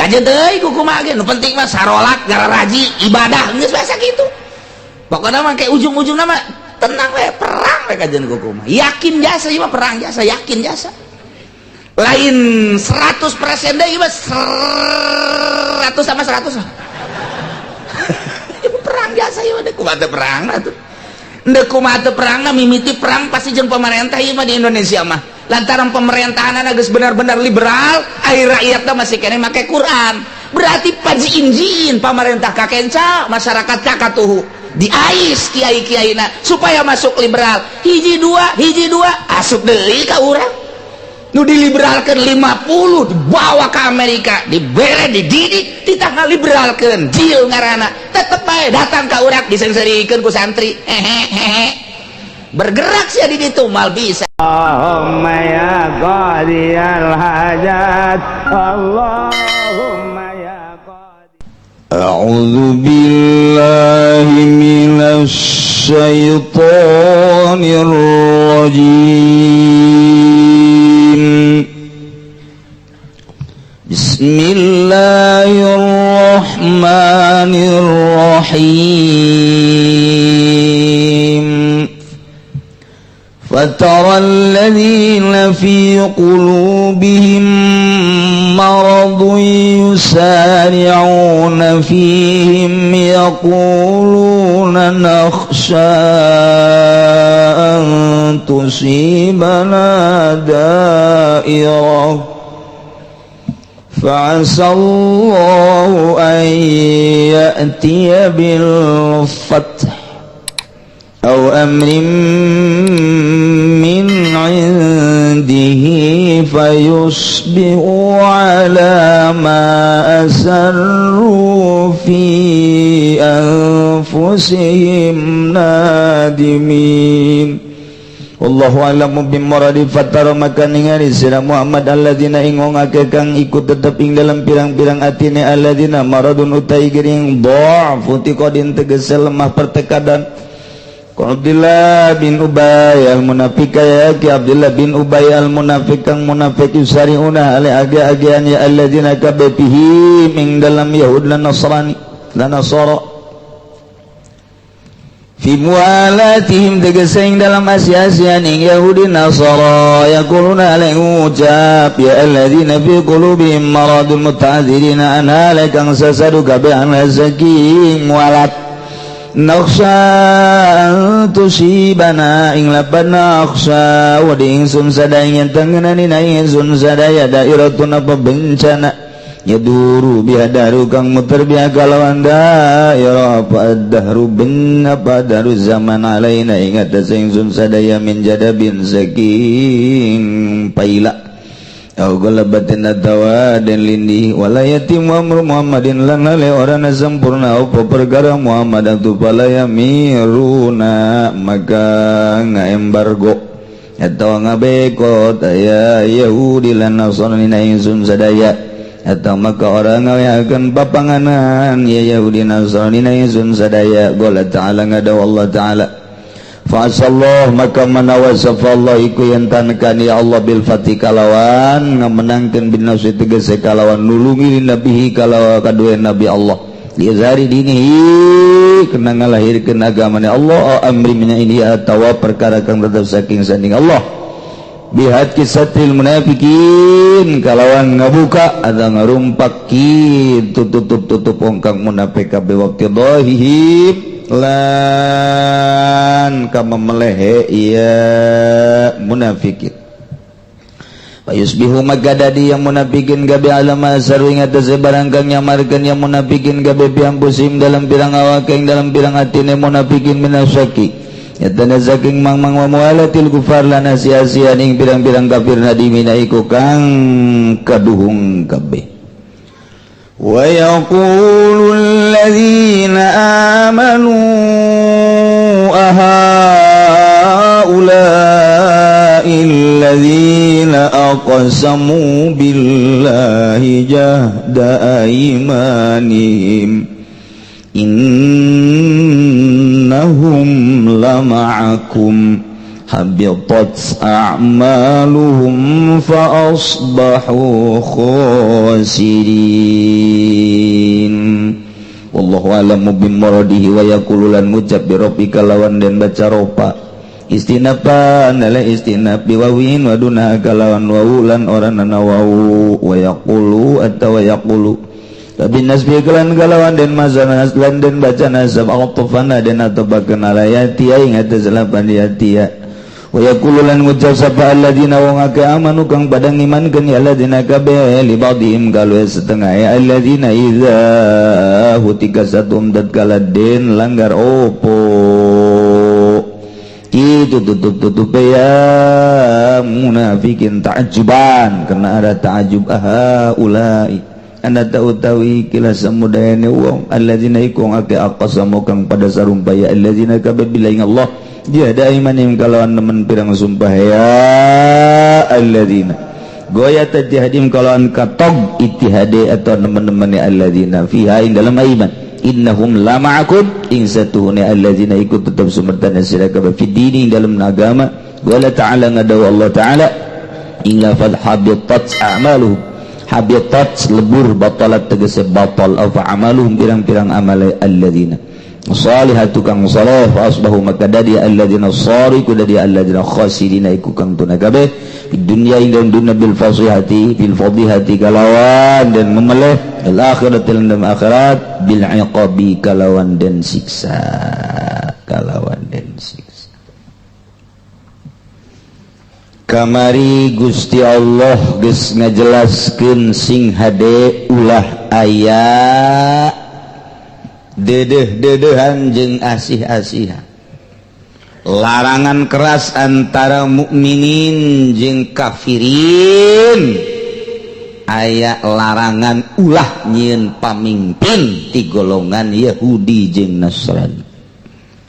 kajian deui ku kumaha ge nu penting mah sarolak gararaji ibadah geus biasa kitu pokokna mah kayak ujung-ujungna mah tenang we perang we kajian ku kumaha yakin jasa ieu mah perang jasa yakin jasa lain 100% deui mah 100 sama 100 ieu perang jasa ieu mah kumaha teu perang atuh ndeu kumaha teu perang mimiti perang pasti jeung pemerintah ieu mah di Indonesia mah lantaran pemerintahan geus benar-benar liberal air rakyatna masih kene make Quran berarti pajiin pemerintah kakenca masyarakat kakatuhu diais kiai-kiaina supaya masuk liberal hiji dua asup deui ka urang nu diliberalkeun 50 dibawa ke Amerika dibere dididik ditanggal liberalkeun jil ngaranna tetep bae datang ka urang disengserikeun ku santri bergerak sih di situ mal bisa. Allahumma ya qadiyal hajat Allahumma ya qadi. A'udzu billahi minasy syaithanir rajim. Bismillahirrahmanirrahim. فترى الذين في قلوبهم مرض يسارعون فيهم يقولون نخشى أن تصيبنا دائرة فعسى الله أن يأتي بالفتح أو أمر من عنده فيصبحوا على ما أسروا في أنفسهم نادمين Wallahu a'lamu bimuradi fatara maka ningali sira Muhammad alladzina ingongake kang ikut tetep ing dalam pirang-pirang atine alladzina maradun utai gering dha'fu tiqadin tegese lemah pertekadan Abdullah bin Ubay al-Munafiq ya ki Abdullah bin Ubay al-Munafiq kang munafik yusariuna ala aga-agian ya alladzina kabepihi ing dalam Yahud lan Nasrani lan Nasara fi mualatihim tegese ing dalam asia-asian ing Yahudi Nasara yaquluna ala ucap ya alladzina fi qulubihim maradun muta'adzirina an halakang sasadu kabehan lazaki mualat nakhsha tusibana ing labana akhsha wa di ingsun sadaya tangenani na ingsun sadaya dairatun apa bencana yaduru bihadaru kang muter biha kalawan dairah apa dahru ben apa daru zaman alaina ing atas ingsun sadaya min jadabin saking paila au galabatin atawa dan lindi walayatim wa amru Muhammadin lan le orana sempurna apa perkara Muhammad atu palaya miruna maka ngaembargo atau ngabekot aya Yahudi lan Nasrani na ingsun sadaya atau maka orang ngaweakeun papanganan ya Yahudi Nasrani na ingsun sadaya qala ta'ala ngada wallahu ta'ala Fa'asallah maka manawasafa Allah iku yantankan ya Allah bil fatih kalawan ngamenangkan bin nafsi tegese kalawan nulungi nabihi kalawan kadue nabi Allah liazari dinihi kena ngalahirkan agamanya Allah amri mina ini atawa perkara kang tetap saking sanding Allah bihat kisatil munafikin kalawan ngabuka ada ngarumpak tutup ongkang munafik kabeh waktu dhahihim lan kama melehe iya munafikin Fayusbihu magadadi yang munafikin gabi alama saru ingat sebarang kang nyamarkan yang munafikin gabi piampusim dalam pirang awak yang dalam pirang atine munafikin minasaki yatana saking mang-mang wa mualatil kufar lana sia-sia ning pirang-pirang kafir nadimina iku kang kaduhung kabeh وَيَقُولُ الَّذِينَ آمَنُوا أَهَؤُلَاءِ الَّذِينَ أَقْسَمُوا بِاللَّهِ جَهْدَ أَيْمَانِهِمْ إِنَّهُمْ لَمَعَكُمْ habitat a'maluhum fa asbahu khasirin. Wallahu a'lamu bimuradihi wa yaqululan ngucap bi rabbika lawan dan baca ropa istinapan ala istinab biwawin wa duna kalawan wawulan oranana wawu wa yaqulu atawa yaqulu tapi nasbi kelan kalawan dan mazana aslan dan baca nasab aqtafana dan atabakeun alayati ing atas lapan yatia wa yaqululan ngucap sapa alladzina wong akeh amanu kang padang imankeun ya alladzina kabeh li ba'dihim kalu setengah ya alladzina idza hutika satum tatkala den langgar opo itu tutup ya munafikin ta'juban karena ada ta'jub ulai anda tahu-tahu kila samudayane wong alladzina iku akeh aqsamu kang pada sarumpaya alladzina kabeh bilaing Allah dia ada imanim kalawan nemen pirang sumpah ya alladzina goya tajhadim kalawan katog ittihade atau nemen-nemene alladzina fiha ing dalam iman innahum la ma'akum ing satuhune alladzina ikut tetap sumertana sira kabeh fi dini dalam agama wala ta'ala ngadaw Allah ta'ala ing lafal habitat a'maluhum habitat lebur batalat tegese batal apa amaluhum pirang-pirang amale alladzina salihatu kang saleh fa asbahu maka dadi alladzina sariku dadi alladzina khasirina iku kang tuna kabeh di dunya ing dunya bil fasihati fil fadihati kalawan dan memeleh al akhirat dalam akhirat bil iqabi kalawan dan siksa kamari Gusti Allah geus ngajelaskeun sing hade ulah aya dedeh-dedehan jeung asih-asihan larangan keras antara mukminin jeung kafirin aya larangan ulah nyieun pamimpin ti golongan Yahudi jeung Nasrani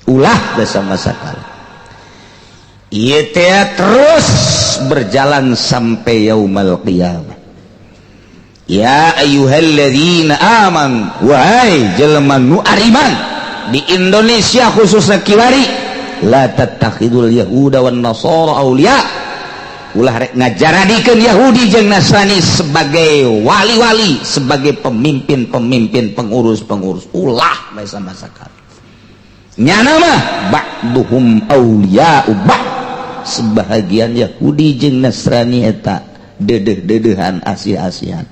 ulah bersama sakala ieu teh terus berjalan sampai yaumul qiyamah. Ya ayyuhalladzina amanu wahai jelema nu ariman di Indonesia khususnya kiwari la tattakhidul yahuda wan nasara auliya ulah rek ngajaradikeun Yahudi jeung Nasrani sebagai wali-wali sebagai pemimpin-pemimpin pengurus-pengurus ulah bae sama sakali nyana mah ba'duhum auliya'u ba'd sebahagian Yahudi jeung Nasrani eta dedeh-dedehan asih-asihan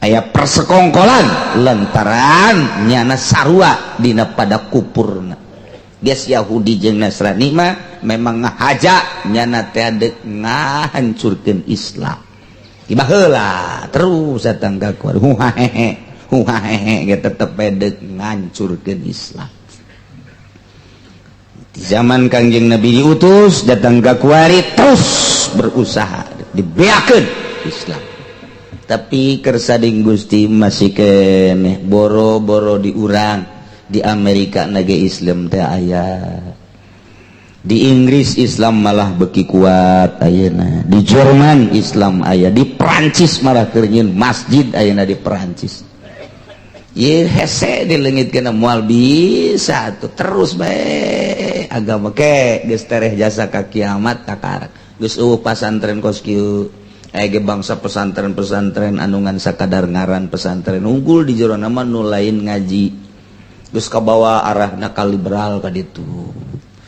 aya persekongkolan lantaran nyana sarua dina pada kupurna geus Yahudi jeung Nasrani mah memang ngahaja nyana teh deuk ngahancurkeun Islam tiba heula terus datang ka kuar huhahehe ge tetep deuk ngahancurkeun Islam di zaman Kangjeng Nabi diutus datang ka kuari terus berusaha dibeakeun Islam tapi kersading Gusti masih keneh boro-boro diurang di Amerika nage Islam teh aya di Inggris Islam malah beki kuat ayeuna di Jerman Islam aya di Perancis malah keur nyieun masjid ayeuna di Perancis ye hese dileungitkeun moal bisa tuh terus bae agama ke geus tereh jasa ka kiamat kakarak geus pasantren kos kieu aya bangsa pesantren-pesantren anu ngan sakadar ngaran pesantren unggul di jero nama nu lain ngaji geus kabawa arahna ka liberal ka ditu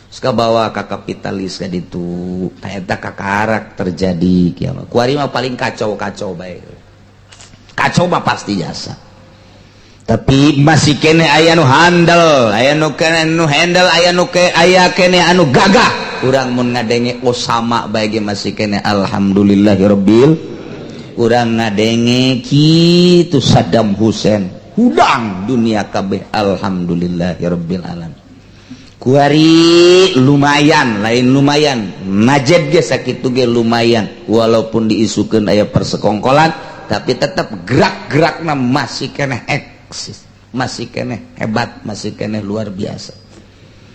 geus kabawa ka kapitalis ka ditu eta kakarak terjadi kiamat kuari mah paling kacau-kacau bae kacau mah pasti jasa tapi masih kene aya nu handal aya nu kene nu handle aya nu ke aya kene anu gagah urang mun ngadenge Osama bae ge masih kene alhamdulillahirabbil urang ngadenge kitu Saddam Hussein hudang dunia kabeh alhamdulillahirabbil alamin kuari lumayan lain lumayan najed ge sakitu ge lumayan walaupun diisukeun aya persekongkolan tapi tetap gerak-gerakna masih kene eksis masih kene hebat masih kene luar biasa.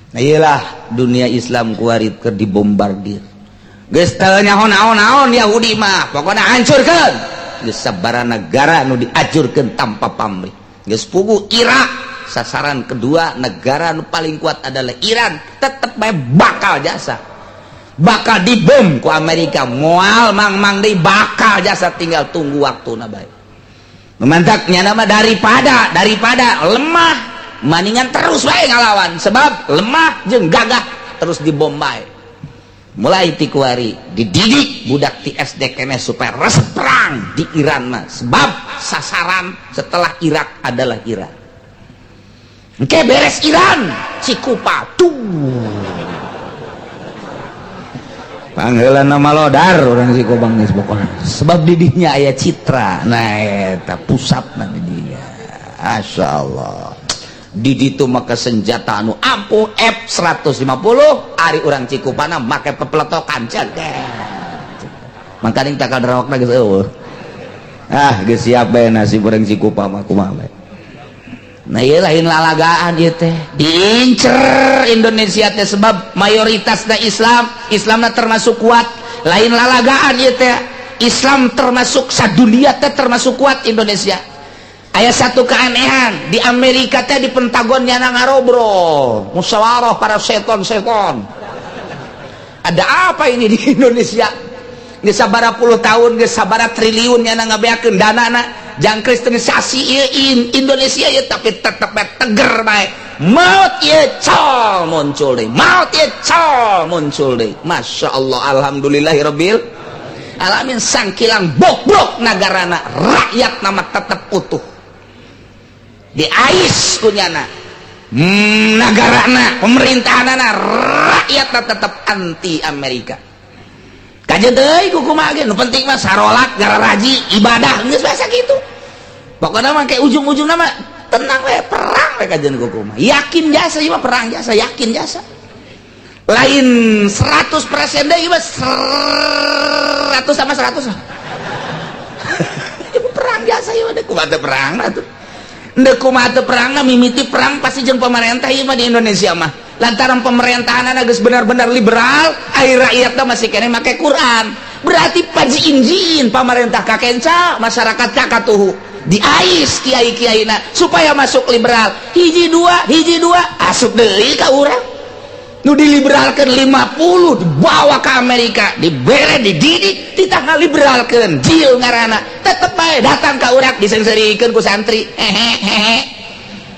Nah iyalah dunia Islam kuarit keur dibombardir geus teu nyaho naon-naon Yahudi mah pokona hancurkeun geus sabaraha negara nu diajurkeun tanpa pamrih geus pugu Irak sasaran kedua negara nu paling kuat adalah Iran tetep bae bakal jasa bakal dibom ku Amerika, moal mang deui bakal jasa, tinggal tunggu waktuna bae. Memantaknya nama daripada lemah maningan terus bae ngalawan, sebab lemah jeung gagah terus dibom bae. Mulai ti kuari dididik budak ti SD kene supaya resep perang di Iran mah, sebab sasaran setelah Irak adalah Iran. Engke beres Iran Cikupa tuh panggilan nama lodar orang Cikupa geus pokona, sebab didihnya aya citra. Nah eta pusatna di dia. Masyaallah. Di ditu maka senjata anu ampuh F150 ari urang Cikupana make pepletokan cedet. Mangkaning takal darawakna geus eueuh. Geus siap bae nasib urang Cikupa mah kumaha bae. Nah ieu lain lalagaan ieu teh. Diincer Indonesia teh sebab mayoritasna Islamna termasuk kuat. Lain lalagaan ieu teh. Islam termasuk sadunia teh termasuk kuat Indonesia. Aya satu keanehan di Amerika teh, di Pentagonnya ngarobrol musyawarah para seton-seton. Ada apa ini di Indonesia? Geus sabaraha puluh tahun, geus sabaraha triliun nya ngabeakeun danana jang kristenisasi Indonesia ya, tapi tetep teger bae. Maut ieu col muncul deui. Maut ieu col muncul deui. Masyaallah, alhamdulillahirabbil alamin, sangkilang bobrok nagarana, rakyat nama tetep utuh. Diais kunyana nagarana, pemerintahanana, rakyatna tetap anti Amerika. Kajen deui kumaha ge, nu penting mah sarolat, gararaji, ibadah, geus biasa kitu. Pokona mah ke ujung-ujungna mah tenang we, perang we kajen kumaha. Yakin jasa ieu mah perang jasa, yakin jasa. Lain 100% deui mah 100 sama 100 lah. Ieu perang jasa ieu mah kumaha teh perang atuh. Ndek kumaha teu perang mimiti perang pasti jeung pemerintah ieu mah di Indonesia mah. Lantaran pemerintahanna geus benar-benar liberal, ai rakyatna masih kene make Quran. Berarti pajiin-jiin pemerintah kakenca, masyarakat kakatuhu. Diais kiai-kiaina supaya masuk liberal. Hiji dua asup deui ka urang. Nu diliberalkeun 50 dibawa ke Amerika, dibere dididik, ditanggal liberalkeun, jil ngaranna. Tetep bae datang ka urang disengserikeun ku santri.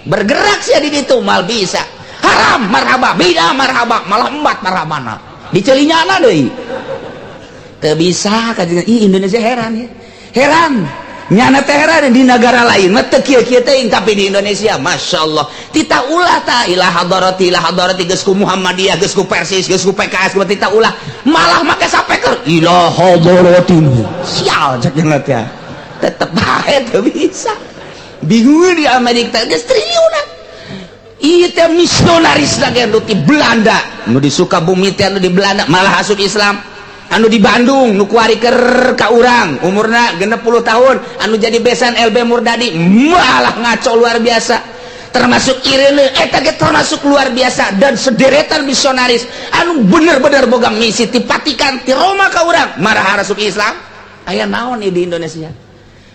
Bergerak sia di ditu mal bisa. Haram marhaba, bida marhaba, malah embat marhabana. Dicelinyana deui. Teu bisa kajian Indonesia heran ya. Heran. Nyana teh heran di negara lain mah teu kieu-kieu teuing, tapi di Indonesia masyaallah tita ulah ta ila hadarati geus ku Muhammadiyah, geus ku Persis, geus ku PKS, ku tita ulah malah make sapeker ila hadarati. Sial cek cenah teh. Tetep bae teu bisa. Bingung di Amerika geus triliunan. Ieu teh misionaris lagi anu di Belanda, nu di Sukabumi teh anu di Belanda malah asup Islam. Anu di Bandung nu kuari keur ka urang umurna 60 tahun anu jadi besan LB Murdadi malah ngaco luar biasa. Termasuk Irene eta ge termasuk luar biasa, dan sederetan misionaris anu bener-bener boga misi ti Vatikan ti Roma ka urang marah asup Islam. Aya naon ieu di Indonesia?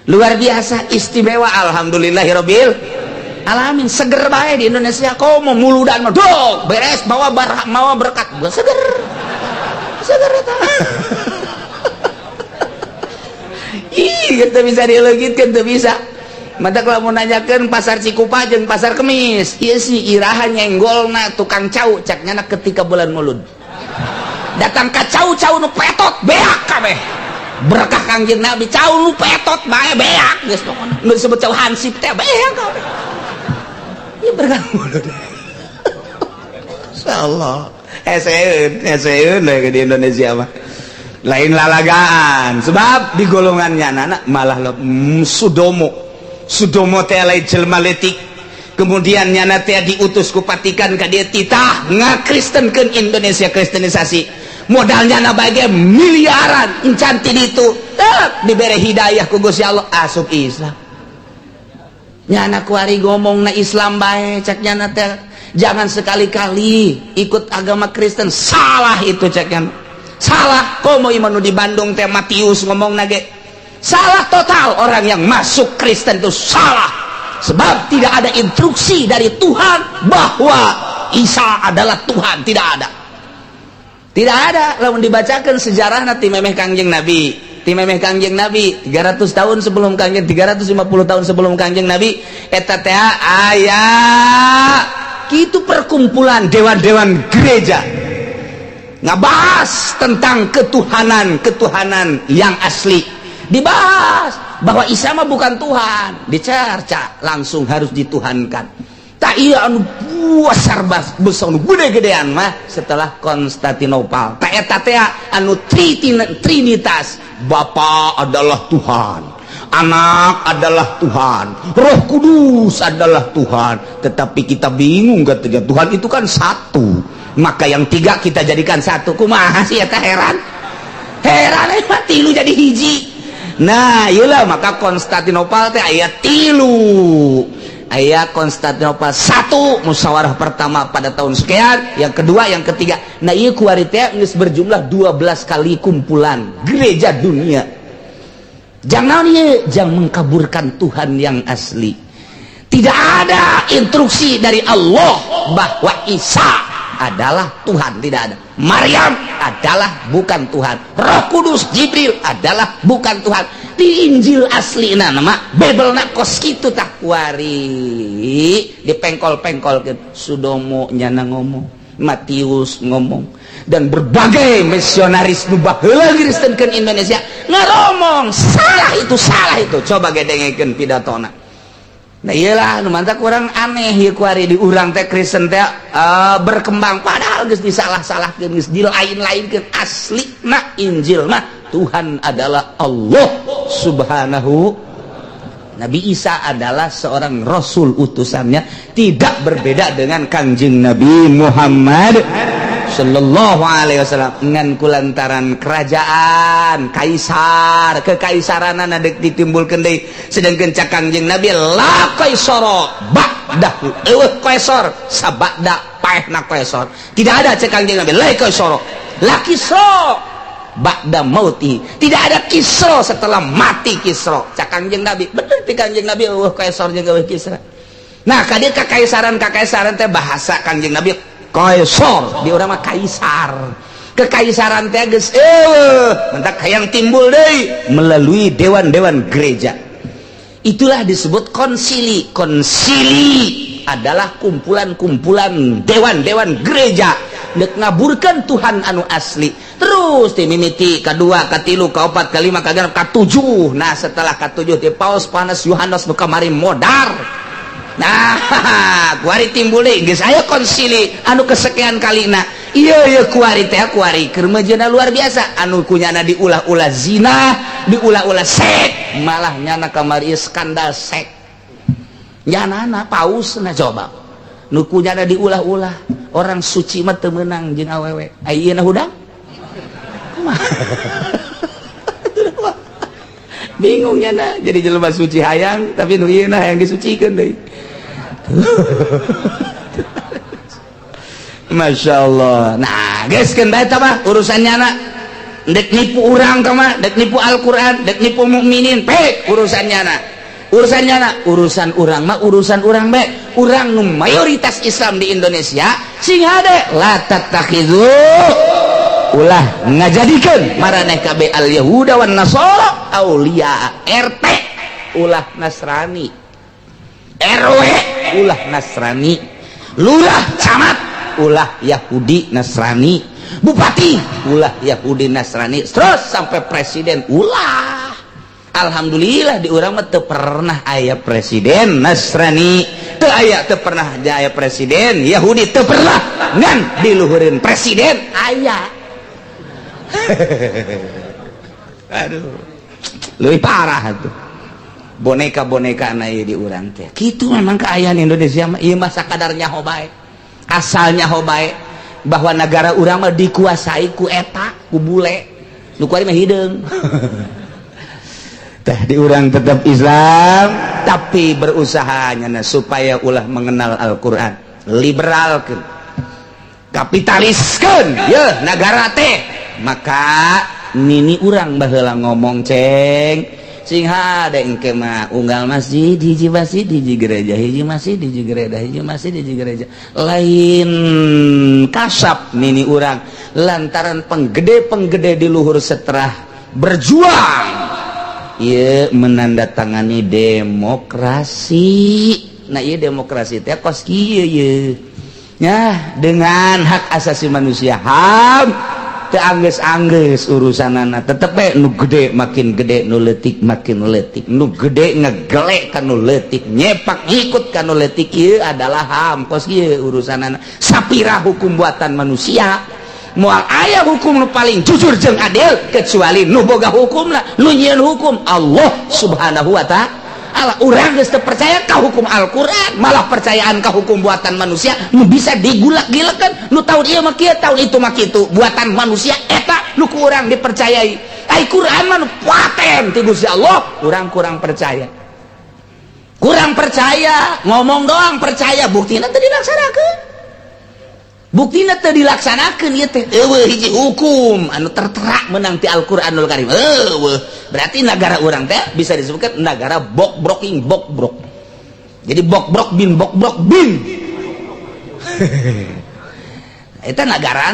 Luar biasa, istimewa, alhamdulillahirabbil alamin. Seger bae di Indonesia, komo muludan mah dog beres bawa berkat seger eta. Ih, kita bisa dilegitkeun teu bisa. Mata kalau mau nanyakeun pasar Cikupa jeung pasar Kemis, ieu sih iraha nyenggolna tukang cau caknya ketika bulan Maulud. Datang ka cau nu petot beak kabeh. Berkah Kangjeng Nabi cau nu petot bae beak geus pokona. Nu disebut cau hansip teh beak kabeh. Ieu berkah Maulud. Insyaallah. Eseun di Indonesia mah lain lalagaan, sebab di golongannya anak malah sudomo teh lain jelma letik, kemudian nyana teh diutus ku Vatikan ka dieu titah ngakristenkeun Indonesia, kristenisasi modalnya na bage miliaran encan ti ditu dibere hidayah ku Gusti Allah asup Islam. Nyana kuari ngomongna Islam bae cak nyana teh. Jangan sekali-kali ikut agama Kristen, salah itu cekan, salah. Komo imanu di Bandung teh Matius ngomong nage salah total. Orang yang masuk Kristen itu salah, sebab tidak ada instruksi dari Tuhan bahwa Isa adalah Tuhan, tidak ada. Tidak ada. Lamun dibacakan sejarah nanti memeh Kangjeng Nabi. Ti memeh Kangjeng Nabi 300 tahun sebelum Kangjeng 350 tahun sebelum Kangjeng Nabi eta teh aya kitu perkumpulan dewan-dewan gereja ngabahas tentang ketuhanan yang asli. Dibahas bahwa Isa mah bukan Tuhan, dicerca langsung harus dituhankan. Tak iya anu besar anu gede-gedean mah setelah Konstantinopel. Tak eta teh anu trinitas, Bapa adalah Tuhan, Anak adalah Tuhan, Roh Kudus adalah Tuhan. Tetapi kita bingung katanya Tuhan itu kan satu. Maka yang tiga kita jadikan satu. Kumaha sih eta heran? Heran mati lu jadi hiji. Nah, iyalah maka Konstantinopel teh aya 3. Aya Konstantinopel 1 musyawarah pertama pada tahun sekian, yang kedua, yang ketiga. Nah, ieu kuari teh geus berjumlah 12 kali kumpulan gereja dunia. Jangan ieu jang mengkaburkan Tuhan yang asli. Tidak ada instruksi dari Allah bahwa Isa adalah Tuhan, tidak ada. Maryam adalah bukan Tuhan. Roh Kudus Jibril adalah bukan Tuhan. Di Injil asli nama Bebelna kos kitu tah kuari dipengkol-pengkolkeun. Sudomo nyana ngomong, Matius ngomong, dan berbagai misionaris nu baheula ngiristenkeun Indonesia ngaromong salah itu. Coba gedengekeun pidatona. Nah iyalah nu mantap kurang aneh ieu kuari di urang teh Kristen teh berkembang padahal geus disalah-salahkeun, geus dilain-lainkeun. Aslina Injil mah Tuhan adalah Allah Subhanahu. Nabi Isa adalah seorang rasul utusannya, tidak berbeda dengan Kangjeng Nabi Muhammad sallallahu alaihi wasallam. Ngan kulantaran kerajaan kaisar kekaisaranana dek ditimbulkeun deui, sedangkeun cak Kangjeng Nabi la kaisara ba'dahu eueuh kaisar sabada paehna kaisar. Tidak ada cak Kangjeng Nabi la kaisara la kisra ba'da mauti. Tidak ada Kisra setelah mati Kisra. Cak Kangjeng Nabi bener ti Kangjeng Nabi eueuh kaisar jeung eueuh Kisra. Nah kadieu kakaisaran teh bahasa Kangjeng Nabi kaisar, di urang mah kaisar. Kekaisaran teh geus mentak hayang timbul deui melalui dewan-dewan gereja. Itulah disebut konsili. Konsili adalah kumpulan-kumpulan dewan-dewan gereja nek ngaburkan Tuhan anu asli. Terus ti mimiti kadua, katilu, kaopat, kalima, kagenep, katujuh. Nah setelah katujuh ti Paus Panas Yohanes nu kamari modar. Nah kuari timbul deui geus aya konsili anu kesekian kalina. Ieu kuari teh kuari keur mejeuna luar biasa, anu kunyana diulah-ulah zina, diulah-ulah seks, malah nyana kamari skandal seks. Nyanana pausna coba nu kunyana diulah-ulah, orang suci mah teu meunang jeung awewe. Ayeuna hudang bingung nyana jadi jelema suci hayang tapi nu ieu hayang disucikeun deui. Masya Allah. Nah guys kan bae mah urusannya anak dek nipu urang mah, dek nipu Al-Quran, dek nipu mukminin pe urusannya anak urusan urang mah urusan urang bae. Urang nu mayoritas Islam di Indonesia sing hade la tattakhidzu ulah ngajadikeun maraneh kabeh al yahuda wan nasara aulia. RT ulah Nasrani, RW ulah Nasrani, lurah camat ulah Yahudi Nasrani, bupati ulah Yahudi Nasrani, terus sampai presiden ulah. Alhamdulillah di urang mah teu pernah aya presiden Nasrani, teu pernah aya presiden Yahudi, teu pernah ngan diluhureun presiden aya. Aduh leuwih parah tuh boneka-boneka aya di urang teh. Kitu memang keayaan Indonesia mah ieu mah sakadarnya hobae. Asalnya hobae bahwa negara urang mah dikuasai ku eta, ku bule. Nu kuari mah hideung. Teh di urang tetap Islam tapi berusaha nyana supaya ulah mengenal Al-Qur'an. Liberalkeun. Kapitaliskeun yeuh negara teh. Maka nini urang baheula ngomong ceng sing hade engke mah unggal masjid hiji gereja hiji masjid hiji gereja lain kasap nini urang lantaran penggede di luhur setelah berjuang ieu menandatangani demokrasi. Nah ieu demokrasi teh kos kieu ye ya dengan hak asasi manusia HAM teu anggeus urusanana tetep we nu gede makin gede nu leutik makin leutik nu gede ngegelek ka nu leutik nyepak ngikut ka nu leutik ieu adalah HAM kos kieu urusanana sapira hukum buatan manusia moal aya hukum nu paling jujur jeung adil kecuali nu boga hukumna nu nyieun hukum Allah Subhanahu wa ta'ala. Urang geus teu percaya ka hukum Al-Qur'an malah percayaan ka hukum buatan manusia nu bisa digulak-gilakeun nu taun ieu mah kieu taun itu mah kitu buatan manusia eta nu ku urang dipercayai ai Qur'an mah nu paten ti Gusti Allah urang kurang percaya ngomong doang percaya buktina teu dilaksanakeun ieu teh eueuh hiji hukum anu tertera menang ti Al-Qur'anul Karim berarti negara urang teh bisa disebutkan negara bokbrok jadi bokbrok bin eta negara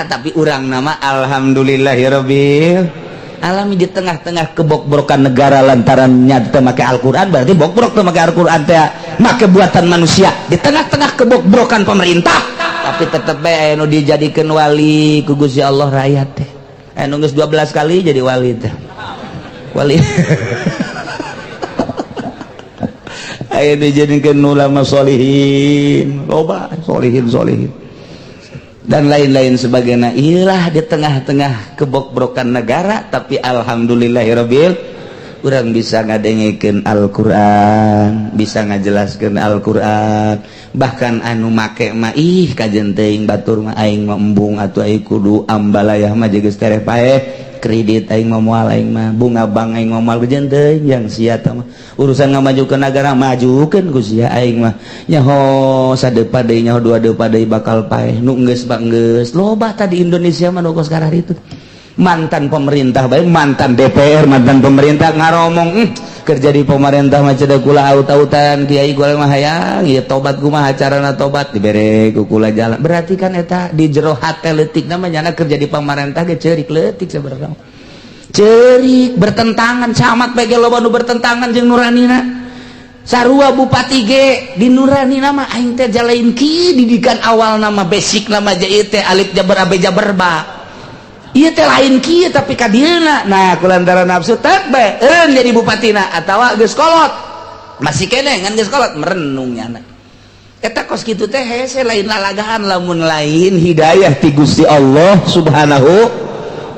tapi urang nama alhamdulillahirabbil alamin di tengah-tengah kebokbrokan negara lantaran nyata make Al-Qur'an berarti bokbrok teu make Al-Qur'an teh make buatan manusia di tengah-tengah kebokbrokan pemerintah tapi tetep bae anu dijadikeun wali ku Gusti Allah rakyat teh anu geus 12 kali jadi wali teh wali aya dijadikeun ulama sholihin loba sholihin dan lain-lain sebagainya iyalah di tengah-tengah kebokbrokan negara tapi alhamdulillahirabbil urang bisa ngadengikeun Al-Qur'an bisa ngajelaskeun Al-Qur'an bahkan anu make mah ih kajen teuing batur mah aing mah embung atuh aing kudu ambalayah mah geus tereh paeh kredit aing mah moal aing mah bunga bank aing mah moal kajen teuing yang sia tah mah urusan ngamajukeun negara majukeun ku sia aing mah nyaho sadepa deui nyaho dua depa deui bakal paeh nu geus geus loba tadi Indonesia mah nu kos karah ditu mantan pemerintah baik mantan DPR mantan pemerintah ngaromong kerja di pemerintah mah cedak kula aut-autan kiai goreng mah hayang ieu tobat kumaha carana tobat dibere ku kula jalan berarti kan eta di jero hate leutik namanya kerja di pemerintah ge ceurik leutik sabarang ceurik bertentangan camat bae loba nu bertentangan jeung nuranina sarua bupati ge di nuranina mah aing teh jalain ki didikan awal nama basic nama ieu teh alif jabar abe jabar ba ieu teh lain kieu tapi ka dieuna nah kulantaran nafsu tak bae jadi bupatina atawa geus kolot masih keneh ngan geus kolot merenung nyana eta kos kitu teh hese lain lalagaan lamun lain hidayah ti Gusti Allah Subhanahu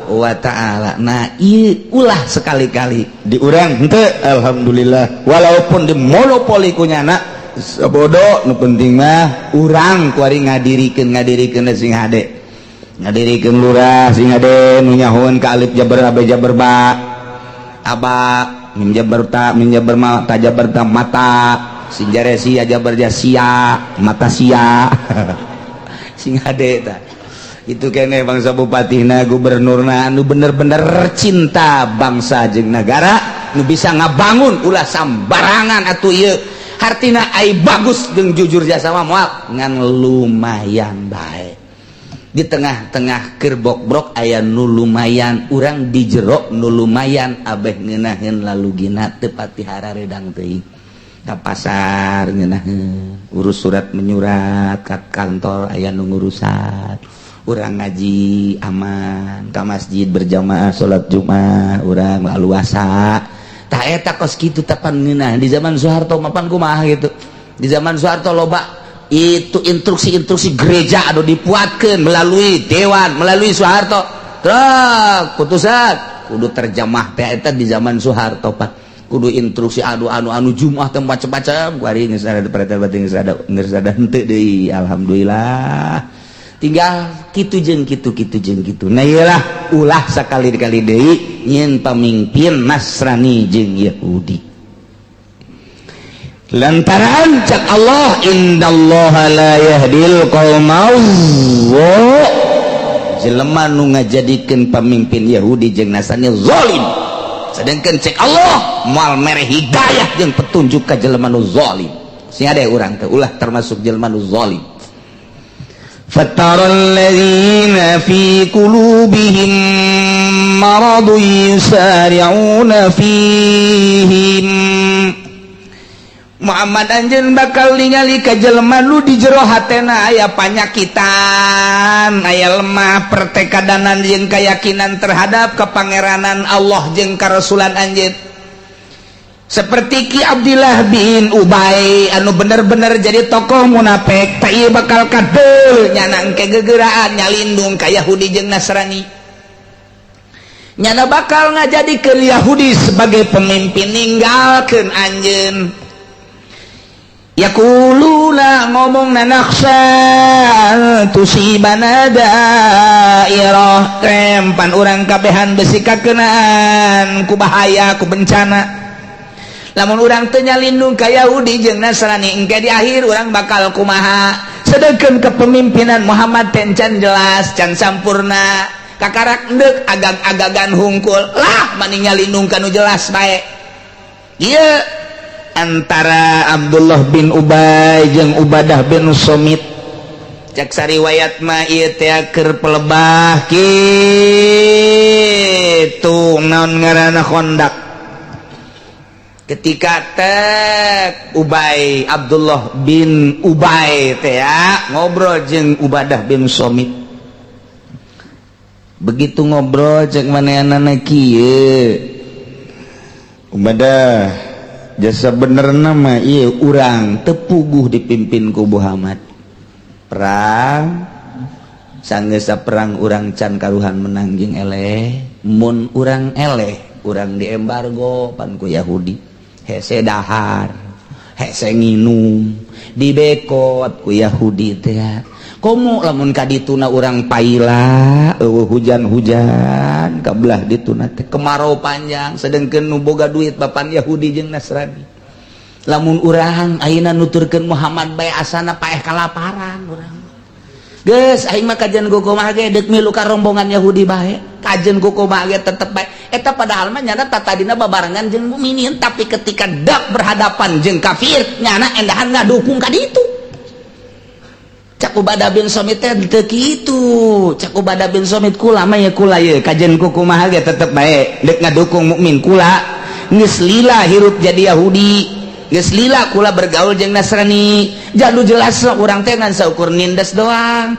wa ta'ala. Nah ieu ulah sekali-kali di urang henteu alhamdulillah walaupun dimonopoli ku nyana sabodo nu penting mah urang kuari ngadirikeun sing hade ngadirikeun lurah sing ade nu nyahoeun ka alif jabar abe jabar ba aba mim jabar ta ta jabar ta mata sing jare sia jabar ja sia mata sia sing ade ta itu keneh bangsa bupatina gubernurna anu bener-bener cinta bangsa jeung negara nu bisa ngabangun ulah sambarangan atuh ieu hartina ai bagus jeung jujur jasa mah moal ngan lumayan bae di tengah-tengah kerbok-brok aya nu lumayan urang di jero nu lumayan abeh ngeunaheun lalu gina teu pati hararedang teuing ka pasar ngeunaheun urus surat menyurat ka kantor aya nu ngurusan urang ngaji aman ka masjid berjamaah salat Jumat urang luasa tah eta kos kitu tapan ngeunah di zaman Soeharto mapan kumaha gitu di zaman Soeharto loba itu instruksi gereja anu dipuatkeun melalui dewan melalui Soeharto truk putusan kudu terjemah teh eta di zaman Soeharto Pak kudu instruksi anu Jumat teh macam-macam kuari geus ada perintah batin geus ada henteu deui alhamdulillah tinggal kitu jeung kitu nah iyalah ulah sakali-kali deui nyeun pamimpin Nasrani jeung Yahudi lantaran cak Allah indallaha la yahdil qaumaz jelema nu ngajadikeun pamimpin Yahudi jeung Nasrani zalim sedangkan cek Allah moal mere hidayah jeung petunjuk ka jelema nu zalim sing ada urang teh ulah termasuk jelema nu zalim fataral ladzina fi qulubihim maradun yusari'una fihim Muhammad anjeun bakal ningali ka jelema nu di jero hatena aya panyakitan aya lemah pertekadanan jeung keyakinan terhadap kepangeranan Allah jeung karasulan anjeun seperti Ki Abdullah bin Ubay anu bener-bener jadi tokoh munafik teh ieu bakal kadul nyana engke gegeuraan nyalindung ka Yahudi jeung Nasrani nyana bakal ngajadikeun Yahudi sebagai pemimpin ninggalkeun anjeun yaquluna ngomongna nakhsha tusibana dairah tempan urang kabehan besi kakenaan ku bahaya ku bencana lamun urang teu nyalindung ka Yahudi jeung Nasrani engke di akhir urang bakal kumaha sedengkeun kepemimpinan Muhammad teh can jelas can sampurna kakarak endek agag-agagan hungkul lah mending nyalindung ka nu jelas bae ieu antara Abdullah bin Ubay jeung Ubadah bin Somit cek sariwayat mah ieu teh keur pelebah kitu naon ngaranna Khandaq ketika teh Ubay Abdullah bin Ubay teh ngobrol jeung Ubadah bin Somit begitu ngobrol cek manehanana kieu Ubadah jasa bener nama iya urang tepuguh dipimpin ku Muhammad perang sanggesa perang urang can karuhan menang jeung eleh mun urang eleh urang diembargo pan ku Yahudi hese dahar hese nginum dibekot ku Yahudi teh komo lamun kadituna urang paila hujan-hujan kabelah dituna teh kemarau panjang sedengkeun nu boga duit papan Yahudi jeung Nasrani lamun urang ayeuna nuturkeun Muhammad bae asana paeh kalaparan urang geus aing mah kajian kumaha ge deuk milu ka rombongan Yahudi bae kajian kumaha ge tetep bae eta padahal mah nyana tatadina babarengan jeung mukminin tapi ketika dak berhadapan jeung kafir nyana endahan ngadukung ka ditu Cak Ubadah bin Somit teh teu kitu Cak Ubadah bin Somit kula mah ya kula ye kajian kumaha ge tetep bae deuk ngadukung mukmin kula geus lila hirup jadi Yahudi geus lila kula bergaul jeung Nasrani jadu jelas urang teh ngan saukur nindes doang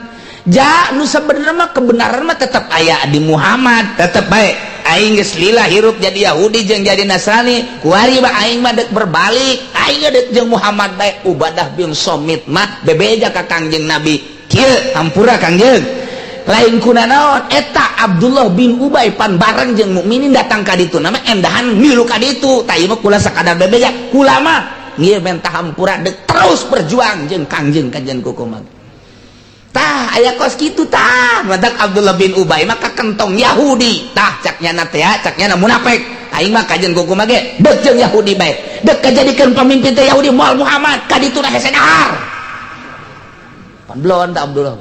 ja nu sabenerna mah kebenaran mah tetep aya di Muhammad tetep bae aing geus lila hirup jadi Yahudi jeung jadi Nasrani kuari mah aing mah deuk berbalik aing deuk jeung Muhammad bae Ubadah bin Somit mah bebeja ka Kangjeng Nabi kieu hampura Kangjeng lain kunaon eta Abdullah bin Ubay pan bareng jeung mukminin datang ka ditu nama endahan milu ka ditu tah ieu mah kula sakadar bebeja kula mah ieu mentah hampura deuk terus berjuang jeung Kangjeng kajian kumaha tah aya kos kitu tah madak Abdullah bin Ubay mah kakentong Yahudi tah caknya na teh caknya na munafik aing mah kajian kumaha ge deuk jeung Yahudi bae deuk kajadikeun pamimpin teh Yahudi moal Muhammad ka ditu na hese dahar pan blon tah Abdullah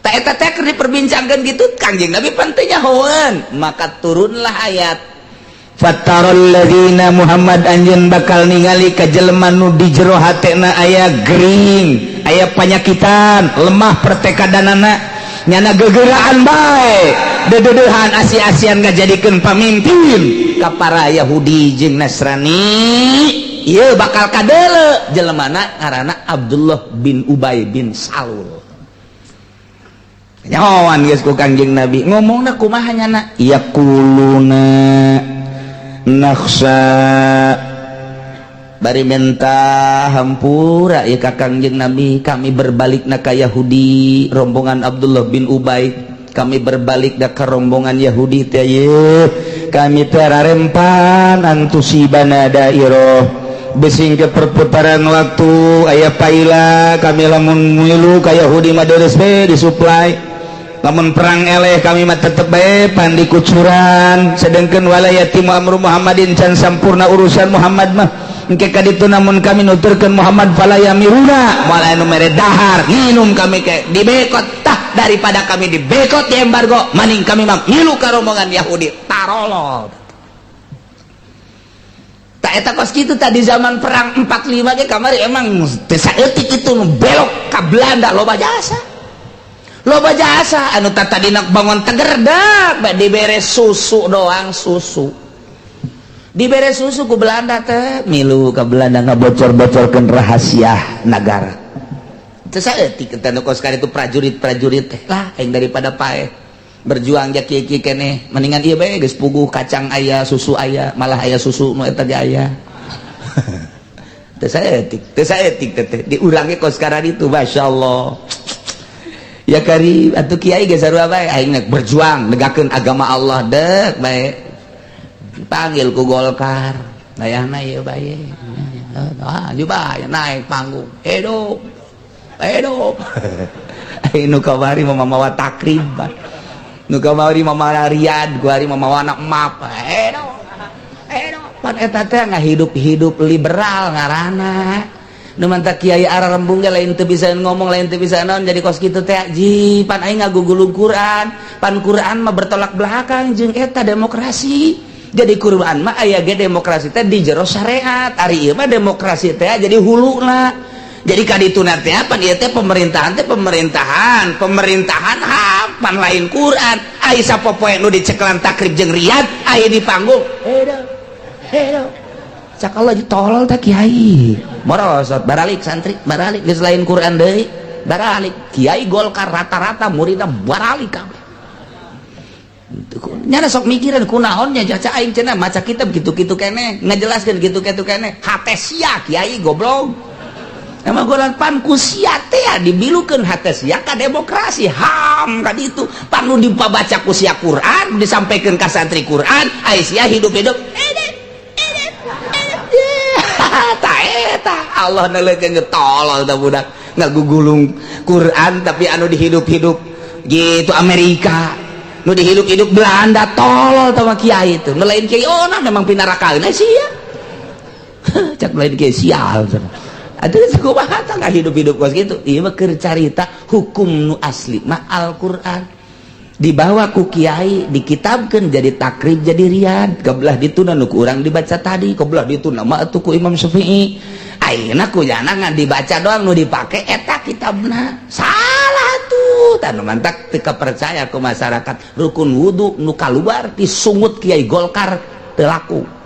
tah eta teh keur diperbincangkeun kitu Kangjeng Nabi pan teu nyahoeun maka turunlah ayat fataral ladzina Muhammad anjeun bakal ningali ka jelema nu di jero hatena aya gering aya panyakitan lemah pertekadanana nyana gegeuraan bae dedeuhan asi-asian ngajadikeun pamimpin ka para Yahudi jeung Nasrani ieu bakal kadeule jelemana ngaranna Abdullah bin Ubay bin Salul nyahoan geus ku Kangjeng Nabi ngomongna kumaha nyana yaquluna nakhsha bari mentah hampura ya ka Kangjeng Nabi kami berbalik na ka Yahudi rombongan Abdullah bin Ubay kami berbalik da ka rombongan Yahudi teh ye kami terarempan antusibana dairah besing ke perputaran waktu aya paila kami lamun milu ka Yahudi mah deres we disuplai lamun perang eleh kami mah tetep bae pan dikucuran sedengkeun walayati amru Muhammadin can sampurna urusan Muhammad mah engke kaditu namun kami nuturkeun Muhammad fala yamiruna moal anu mere dahar nginum kami ke dibekot tah daripada kami dibekot di embargo maning kami mah ngilu ka rombongan Yahudi tarolol tak eta kos kitu tadi zaman perang 45 ge kamari emang teu saeutik itu nu belok ka Belanda loba jasa anu tadina bangun tegerdak bae dibere susu doang dibere susu ku Belanda teh milu ka Belanda ngabocor-bocorkeun rahasia negara teu saeutik eta nu kos itu prajurit teh lah aing daripada paeh berjuang ja kieu-kieu keneh mendingan ieu bae geus puguh kacang aya susu aya malah aya susu nu eta ge aya teu saeutik teh diurangi kos itu masyaallah ya kari atuh kiai ge sarua bae aing berjuang negakeun agama Allah deuk bae dipanggil ku Golkar dayahna ieu bae juga naik panggung hidup aing nu kamari mamawa takrib nu kamari mamawa Riyad ku hari mamawa anak map pan eta teh ngahidup liberal ngaranna nu manta kiai ararembung ge lain teu bisa ngomong lain teu bisa naon jadi kos kitu teh ji pan aing ngagugulung Quran pan Quran mah bertolak belakang jeung eta demokrasi jadi Quran mah aya ge demokrasi teh di jero syariat ari ieu mah demokrasi teh jadi huluna jadi kadituna teh pan ieu teh pemerintahan pan lain Quran aya sapopoe nu diceklan takrib jeung Riyad aya di panggung hedo cak Allah ditolol tak kiai morosot baralik santri baralik geus lain Quran deui baralik kiai Golkar rata-rata muridna baralik kabeh nyana sok mikiran kunaon nya jaca aing cenah maca kitab kitu-kitu keneh ngajelaskeun kitu-kitu keneh hate sia kiai goblok emang golan pan ku sia teh dibilukeun hate sia ka demokrasi ham ka ditu pan nu dipabaca ku sia Quran disampaikeun ka santri Quran aya sia hidup-hidup eta Allah nalekeun tolol da budak ngagugulung Quran tapi anu dihidup-hidup gitu Amerika nu dihidup-hidup Belanda tolol tama kiai itu nu lain kiai oh nah memang pinarakaeun sia cak lain kiai sial atuh kumaha tah hidup-hidup kos kitu ieu mah keur carita hukum nu asli mah Al-Qur'an dibawa ku kiai dikitabkeun jadi takrib jadi Riyad kabelah dituna nu ku urang dibaca tadi kabelah dituna mah atuh ku Imam Syafi'i ayeuna ku jana ngan dibaca doang nu dipake eta kitabna salah tuh tanu mantak teu kapercaya ku masyarakat rukun wudu nu kaluar ti sungut kiai Golkar teu laku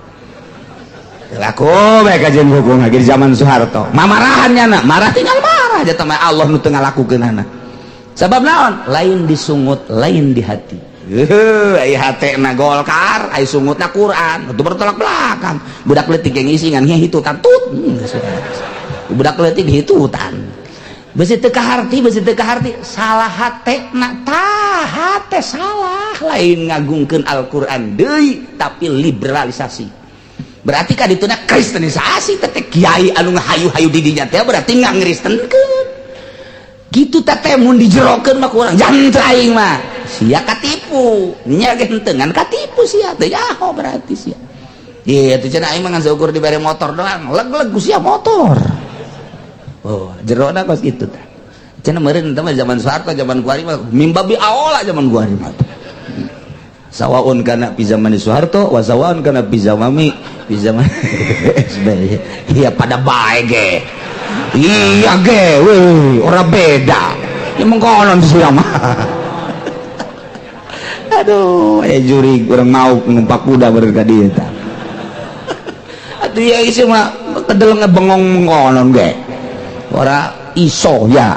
bae kajian hukum lagi di zaman Soeharto mamarahannya na marah tinggal marah aja sama Allah nu teu ngalakukeunana sabab naon lain disungut lain di hati ai hatena Golkar ai sungutna Quran itu bertolak belakang budak leutik yang ngisi ngan hitutan tut budak leutik hitutan besi teu kaharti salah hatena tah hate salah lain ngagungkeun Al-Qur'an deui tapi liberalisasi berarti ka dituna kristenisasi teh kiai anu ngahayu-hayu di dinya teh berarti ngangristenkeun gitu teh mun dijerokeun mah kurang jantra aing mah sia katipu nya ge henteu ngan katipu sia teh yaho berarti sia ieu teh cenah aing mah ngan seukur dibere motor doang leg-leg ku sia motor oh jerona kos kitu teh cenah meureun teh mah zaman Soeharto zaman kuari mah mimbabi aola zaman kuari mah sawaun kana fi zaman Soeharto wa sawaun kana fi zaman SBY iya pada bae ge iya ge weh ora beda ya mengkonon sia mah aduh juri kurang mau numpak kuda berka dieu tah atuh ya ieu mah kedeleng bengong mengkonon ge ora iso ya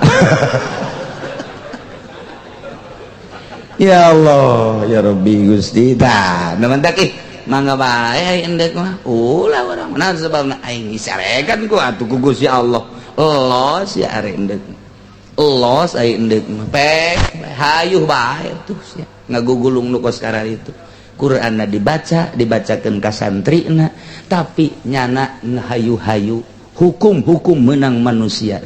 ya Allah ya Rabbi Gusti tah namantak mangga bae endek mah ulah urang naon sababna aing disarekan ku atuh ku Gusti Allah los ya are endek los ai endek mah pek hayuh bae tuh sia ngagugulung nu kos karar itu Qur'anna dibacakeun ka santrina tapi nyana hayu-hayu hukum menang manusia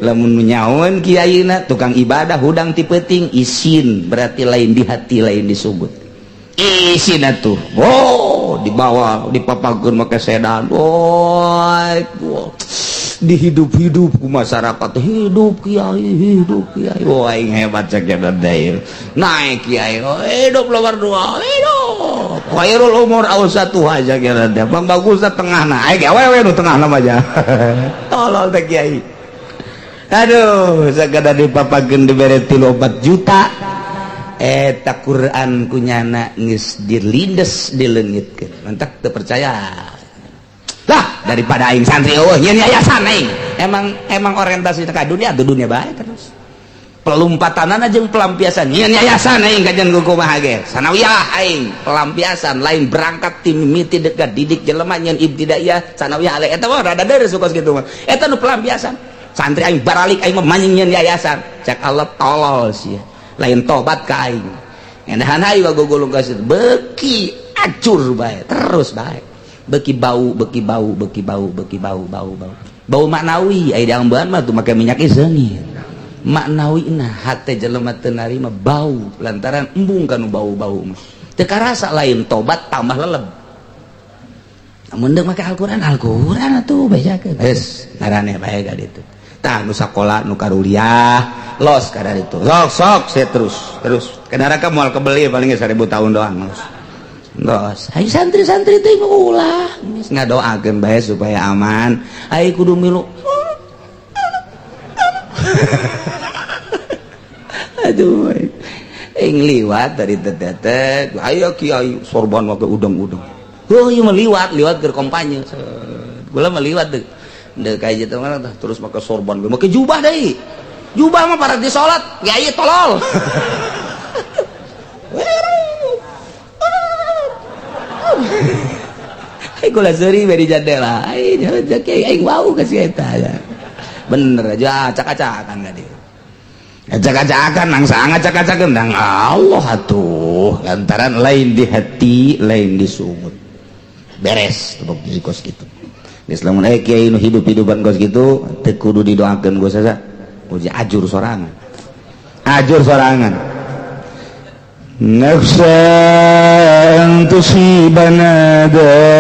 lamun nyaon kiaina tukang ibadah hudang ti peuting isin berarti lain di hati lain disugut isin atuh dibawa dipapagkeun make sedan dihidup-hidup ku masyarakat, hidup kiai, wah aing hebat cek jadat dair, naik kiai, hidup nomor 2, hidup khairul umur awsatu aja jadat dair, bang bagusna tengahna, aing awewe nu tengahna aja tolol teh kiai. Aduh sagada dipapageun dibere 3-4 juta eta Quran kunyana geus dilindes dileungitkeun, mantak teu percaya lah daripada aing santri nyeun yayasan aing. Emang orientasi ka dunia tuh dunia bae terus. Pelumpatanana jeung pelampiasan nyeun yayasan aing kajian kumaha ge. Sanawiyah aing pelampiasan lain berangkat ti mimiti dekat didik jelema nyeun ibtidaiyah sanawiyah ale eta mah rada deres suka kitu mah. Eta nu pelampiasan. Santri aing baralik aing mah manying nyeun yayasan. Cek Allah tolol sia. Lain tobat ka aing. Endahan hayu gogolong ka situ beuki acur bae terus bae. Beki bau maknawi aya diamban mah tuh make minyak zeungit maknawina hate jelema teu narima bau lantaran embung kanu bau-bau mah teu karasa lain tobat tambah leleb. Mun deuk make Al-Qur'an atuh bacakeun geus ngaraneh bae ka ditu tah nu sakola nu karuliah los ka ditu sok saya terus ke neraka moal kebeli paling 1000 tahun doang los. Dos, ayo santri-santri teh ulah, ngadoakeun bae supaya aman. Ayo kudu milu. Aduh, aing liwat dari tetetet. Ayo kiai sorban make udang-udang. Oh, ieu mah liwat keur kampanye. Gula mah liwat deuk. Deuk ka ieu teh terus make sorban, make jubah deui. Jubah mah para di salat, kiai tolol. Gula seri beri jadela aing wau kasih eta bener aja acak-acakan ka dieu acak-acakan nang saha ngacak-acakeun nang Allah atuh lantaran lain di hati lain di sumut beres teu kos kitu geus lamun aya kiai nu hidup-hidupan kos kitu teu kudu didoakeun gua sasa uji ajur sorangan Nafsan tusibana dairah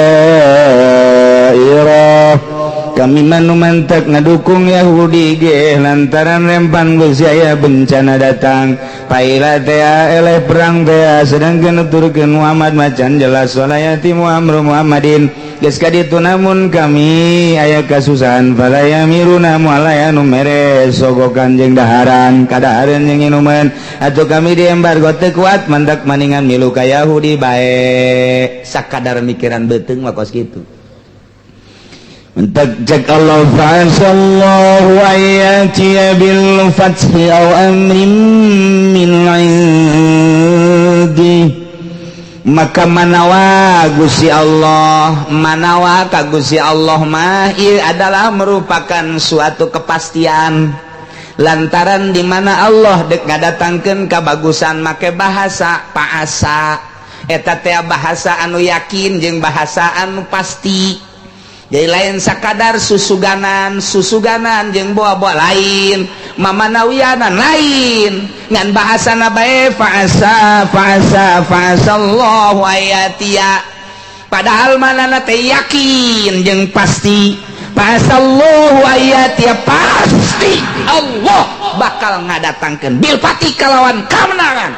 kami manumantak ngadukung Yahudi ge lantaran rempan geus aya bencana datang paila teh eleh perang teh sedangkeun nuturkeun Muhammad macan jelas walayati Muhammadin geus kaditu namun kami aya kasusahan falaya miruna mualaya nu mere sogokan jeung daharan kadahareun jeung inuman atuh kami diembargo teu kuat mandak maningan milu ka Yahudi bae sakadar mikiran beuteung mah kos kitu. Mentajak Allah fa'asallahu ayatiya bil fathi aw amrin min indi maka manawa Gusti Allah manawa ka Gusti Allah mah ieu adalah merupakan suatu kepastian lantaran di mana Allah dek ngadatangkeun kabagusan make bahasa paasa eta teh bahasa anu yakin jeung bahasa anu pasti. Jadi lain sakadar susuganan jeung boa-boa lain mamanawiyanan lain ngan bahasana bae fa'asallahu ayatiya padahal manana teh yakin jeung pasti fa'asallahu ayatiya pasti Allah bakal ngadatangkeun bil pati kalawan kemenangan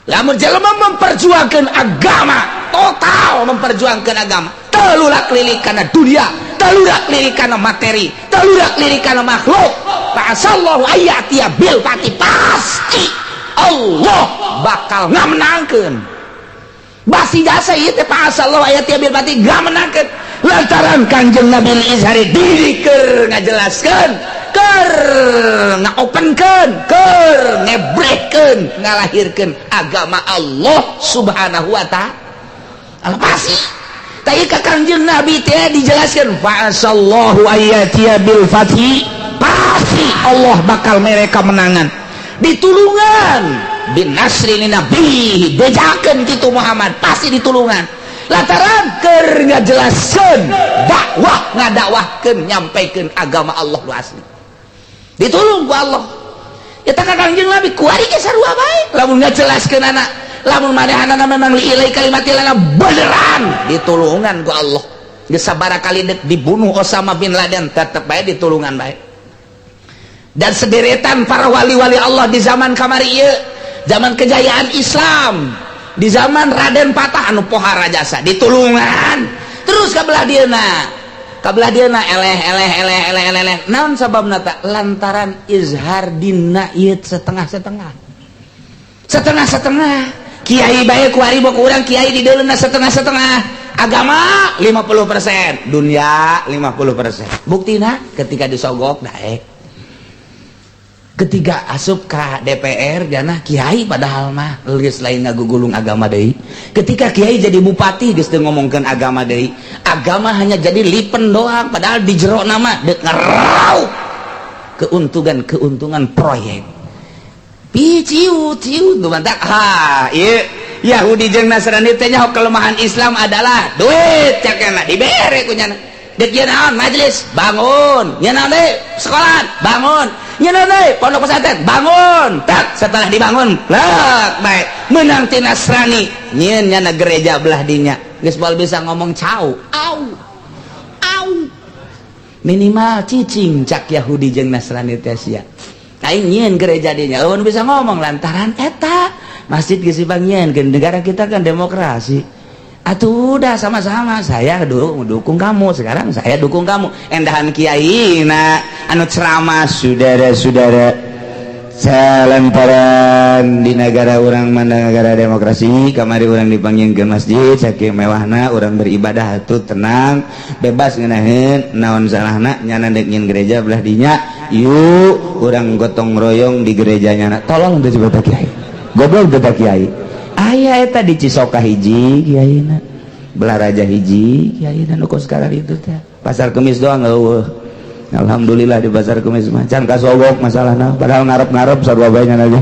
lamun jelema memperjuangkeun agama total memperjuangkeun agama telurak lirik kana dunia telurak lirik kana materi telurak lirik kana makhluk fa'asallahu ayatiya bil pati pasti Allah bakal ngamenangkeun basi jasa ieu teh fa'asallahu ayatiya bil pati ngamenangkeun lantaran Kanjeng Nabi Izhari diri keur ngajelaskeun keur ngaopenkeun keur ngebrehkeun ngalahirkeun agama Allah subhanahu wa ta'ala pasti tadi ka Kanjeng Nabi teh dijelaskan fa'asallahu ayatiya bil fathi pasti Allah bakal mereka menangan ditulungan bin nasri ni nabi bejakeun kitu Muhammad pasti ditulungan lantaran keur ngajelaskeun dakwah ngadakwahkeun nyampaikeun agama Allah nu asli ditulung ku Allah eta ka Kanjeng Nabi kuari ge sarua bae lamun ngajelaskeun anak lamun manehanana memang liilai kalimatilana beneran ditulungan ku Allah geus sabaraha kali dibunuh Osama bin Laden tetep bae ditulungan bae. Dan sederetan para wali-wali Allah di zaman kamari ieu, zaman kejayaan Islam, di zaman Raden Patah anu pohara jasa ditulungan terus kabelah dieuna eleh naon sababna ta lantaran izhar dina ieu setengah kiai bae ku ari boku urang kiai di deuleuna setengah agama 50%, dunia 50%. Buktina ketika disogok daek, ketika asup ka DPR jana kiai padahal mah geus lain ngagugulung agama deui. Ketika kiai jadi bupati geus teu ngomongkeun agama deui. Agama hanya jadi lipen doang padahal di jero nama deuk ngeraup keuntungan proyek. Ciu tuh mantap. Ieu Yahudi jeung Nasrani teh nya kelemahan Islam adalah duit cakena dibere ku nya. Deuk ieu naon majelis bangun, nya naon deui sekolah bangun. Nyeuneuy pondok pesantren bangun, tak setelah dibangun lek bae menang ti Nasrani nyieun nya gereja belah dinya geus bae bisa ngomong cau au minimal cicing cak Yahudi jeung Nasrani teh sia aing nyieun gereja dinya eueun bisa ngomong lantaran eta masjid geus dibangun negara kita kan demokrasi. Atuh udah sama-sama saya dukung kamu, sekarang saya dukung kamu. Endahan kiai na anu ceramah saudara-saudara salantaran di negara orang mandang negara demokrasi kamari orang dipanggilkeun masjid saking mewahna orang beribadah atuh tenang bebas ngeunaheun naon salahna nyana deuk nyieun gereja belah dinya yuk orang gotong royong di gerejanya tolong teh coba kiai goblok teh kiai aya eta di Cisoka hiji kiaina belah raja hiji kiaina nu kos sekarang itu teh pasar Kemis doang eueuh. Alhamdulillah di pasar Kemis mah can kasogok masalahna padahal ngarep-ngarep sarua bae nya lagi.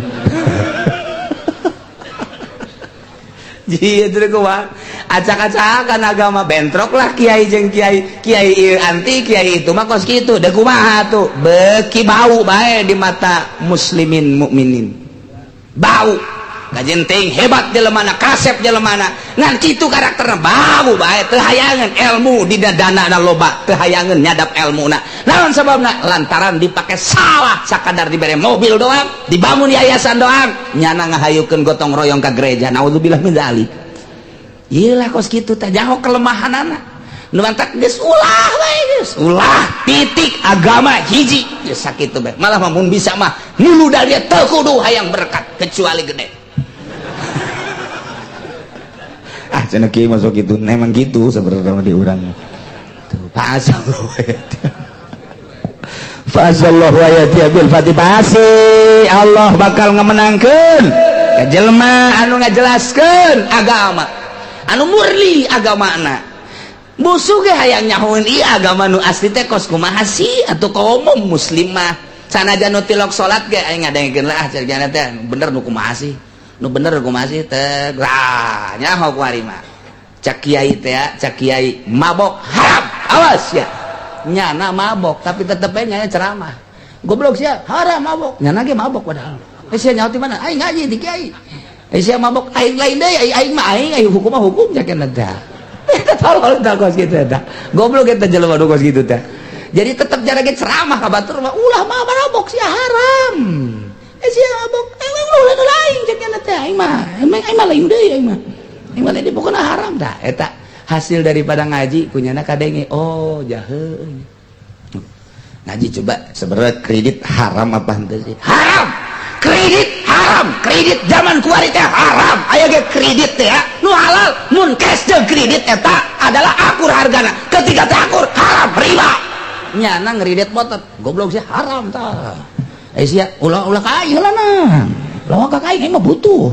Jadi itu kumaha acak-acakan agama bentrok lah kiai jeung kiai anti kiai itu mah kos kitu da kumaha tuh beuki bau bae di mata muslimin mukminin bau kajenting hebat jelemana kasep jelemana ngan kitu karakterna bau bae teu hayangan ilmu di dadana loba teu hayangan nyadap ilmuna naon sababna lantaran dipake salah sakadar dibere mobil doang dibangun yayasan doang nyana ngahayukeun gotong royong ka gereja naudzubillah min dzalik ieu lah kos kitu teh jaho kelemahanana nu mantak geus ulah bae geus ulah titik agama hiji geus sakitu bae malah mun bisa mah nuluda dia teu kudu hayang berkat kecuali gede. Cenah kieu masuk gitu memang gitu sebenarnya di urang tuh fasallahu ayati bil fatibasi Allah bakal ngemenangkeun ka jelema anu ngajelaskeun agama anu murni agamana musuh ge hayang nyahoeun ieu agama nu asli teh kos kumaha sih atuh kaum muslim mah sanajan nu tilok salat ge aing ngadengkeun lah carana teh bener nu kumaha sih nu bener ku masih teh lah nyaho kuari mah cak kiai teh cak kiai mabok haram awas ya nyana mabok tapi tetep bae nya ceramah goblok sia haram mabok nyana ge mabok padahal sia nyaho ti mana aing ngaji di kiai sia mabok aing lain deui aing mah aing hukum mah hukum jakeun teh eta tolol tah kos kitu teh goblok eta jelema nu kos kitu teh jadi tetep jarage ceramah ka batur mah ulah mah mabok sia haram sia mabok lain jangan teh aing mah lain deui aing mah lain pokona haram tah eta hasil daripada ngaji kunyana kadenge oh jaheun ngaji coba sebenarnya kredit haram apa henteu sih haram kredit zaman kuari teh haram aya ge kredit teh nu halal mun cash jeung kredit eta adalah akur hargana ketika teh akur haram riba nyana ngredit motor goblok sih haram tah sia ulah kain heula na lawan ka kain mah butuh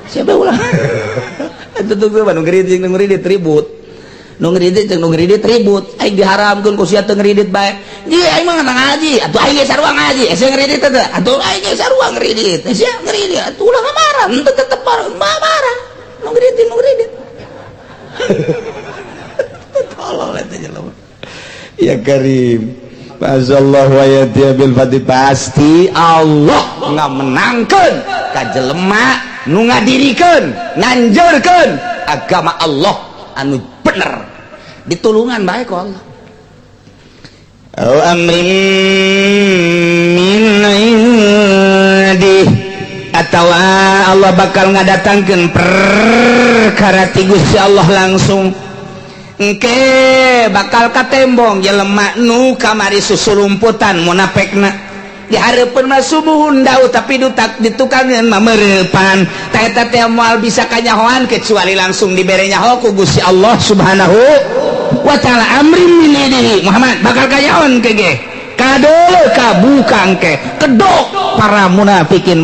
siapa ulah itu tuh gue nu ngridit ribut nu ngridit ribut aing diharamkeun ku sia teu ngridit bae ieu aing mah ngaji atuh aing ge sarua ngaji sia ngridit teh atuh aing ge sarua ngridit sia ngridit atuh ulah ngamarah henteu tetep marah nu ngridit tolol eta jelema ya karim Masyaallah wa yati bil fati pasti Allah ngamenangkeun ka jelema nu ngadirikeun nganjurkeun agama Allah anu bener ditulungan baik kok Allah. Amrin min indi atawa Allah bakal ngadatangkeun perkara ti Gusti Allah langsung engke bakal katembong jelema nu kamari susulumputan munafekna di hareupeun mah subuhun daud tapi ditukangeun mah meurepan ta eta teh moal bisa kanyahoan kecuali langsung dibere nyaho ku Gusti Allah Subhanahu wa ta'ala. Amrin min indi Muhammad bakal kanyahoan ke ge kadeuleu kabukang ke kedok para munafikin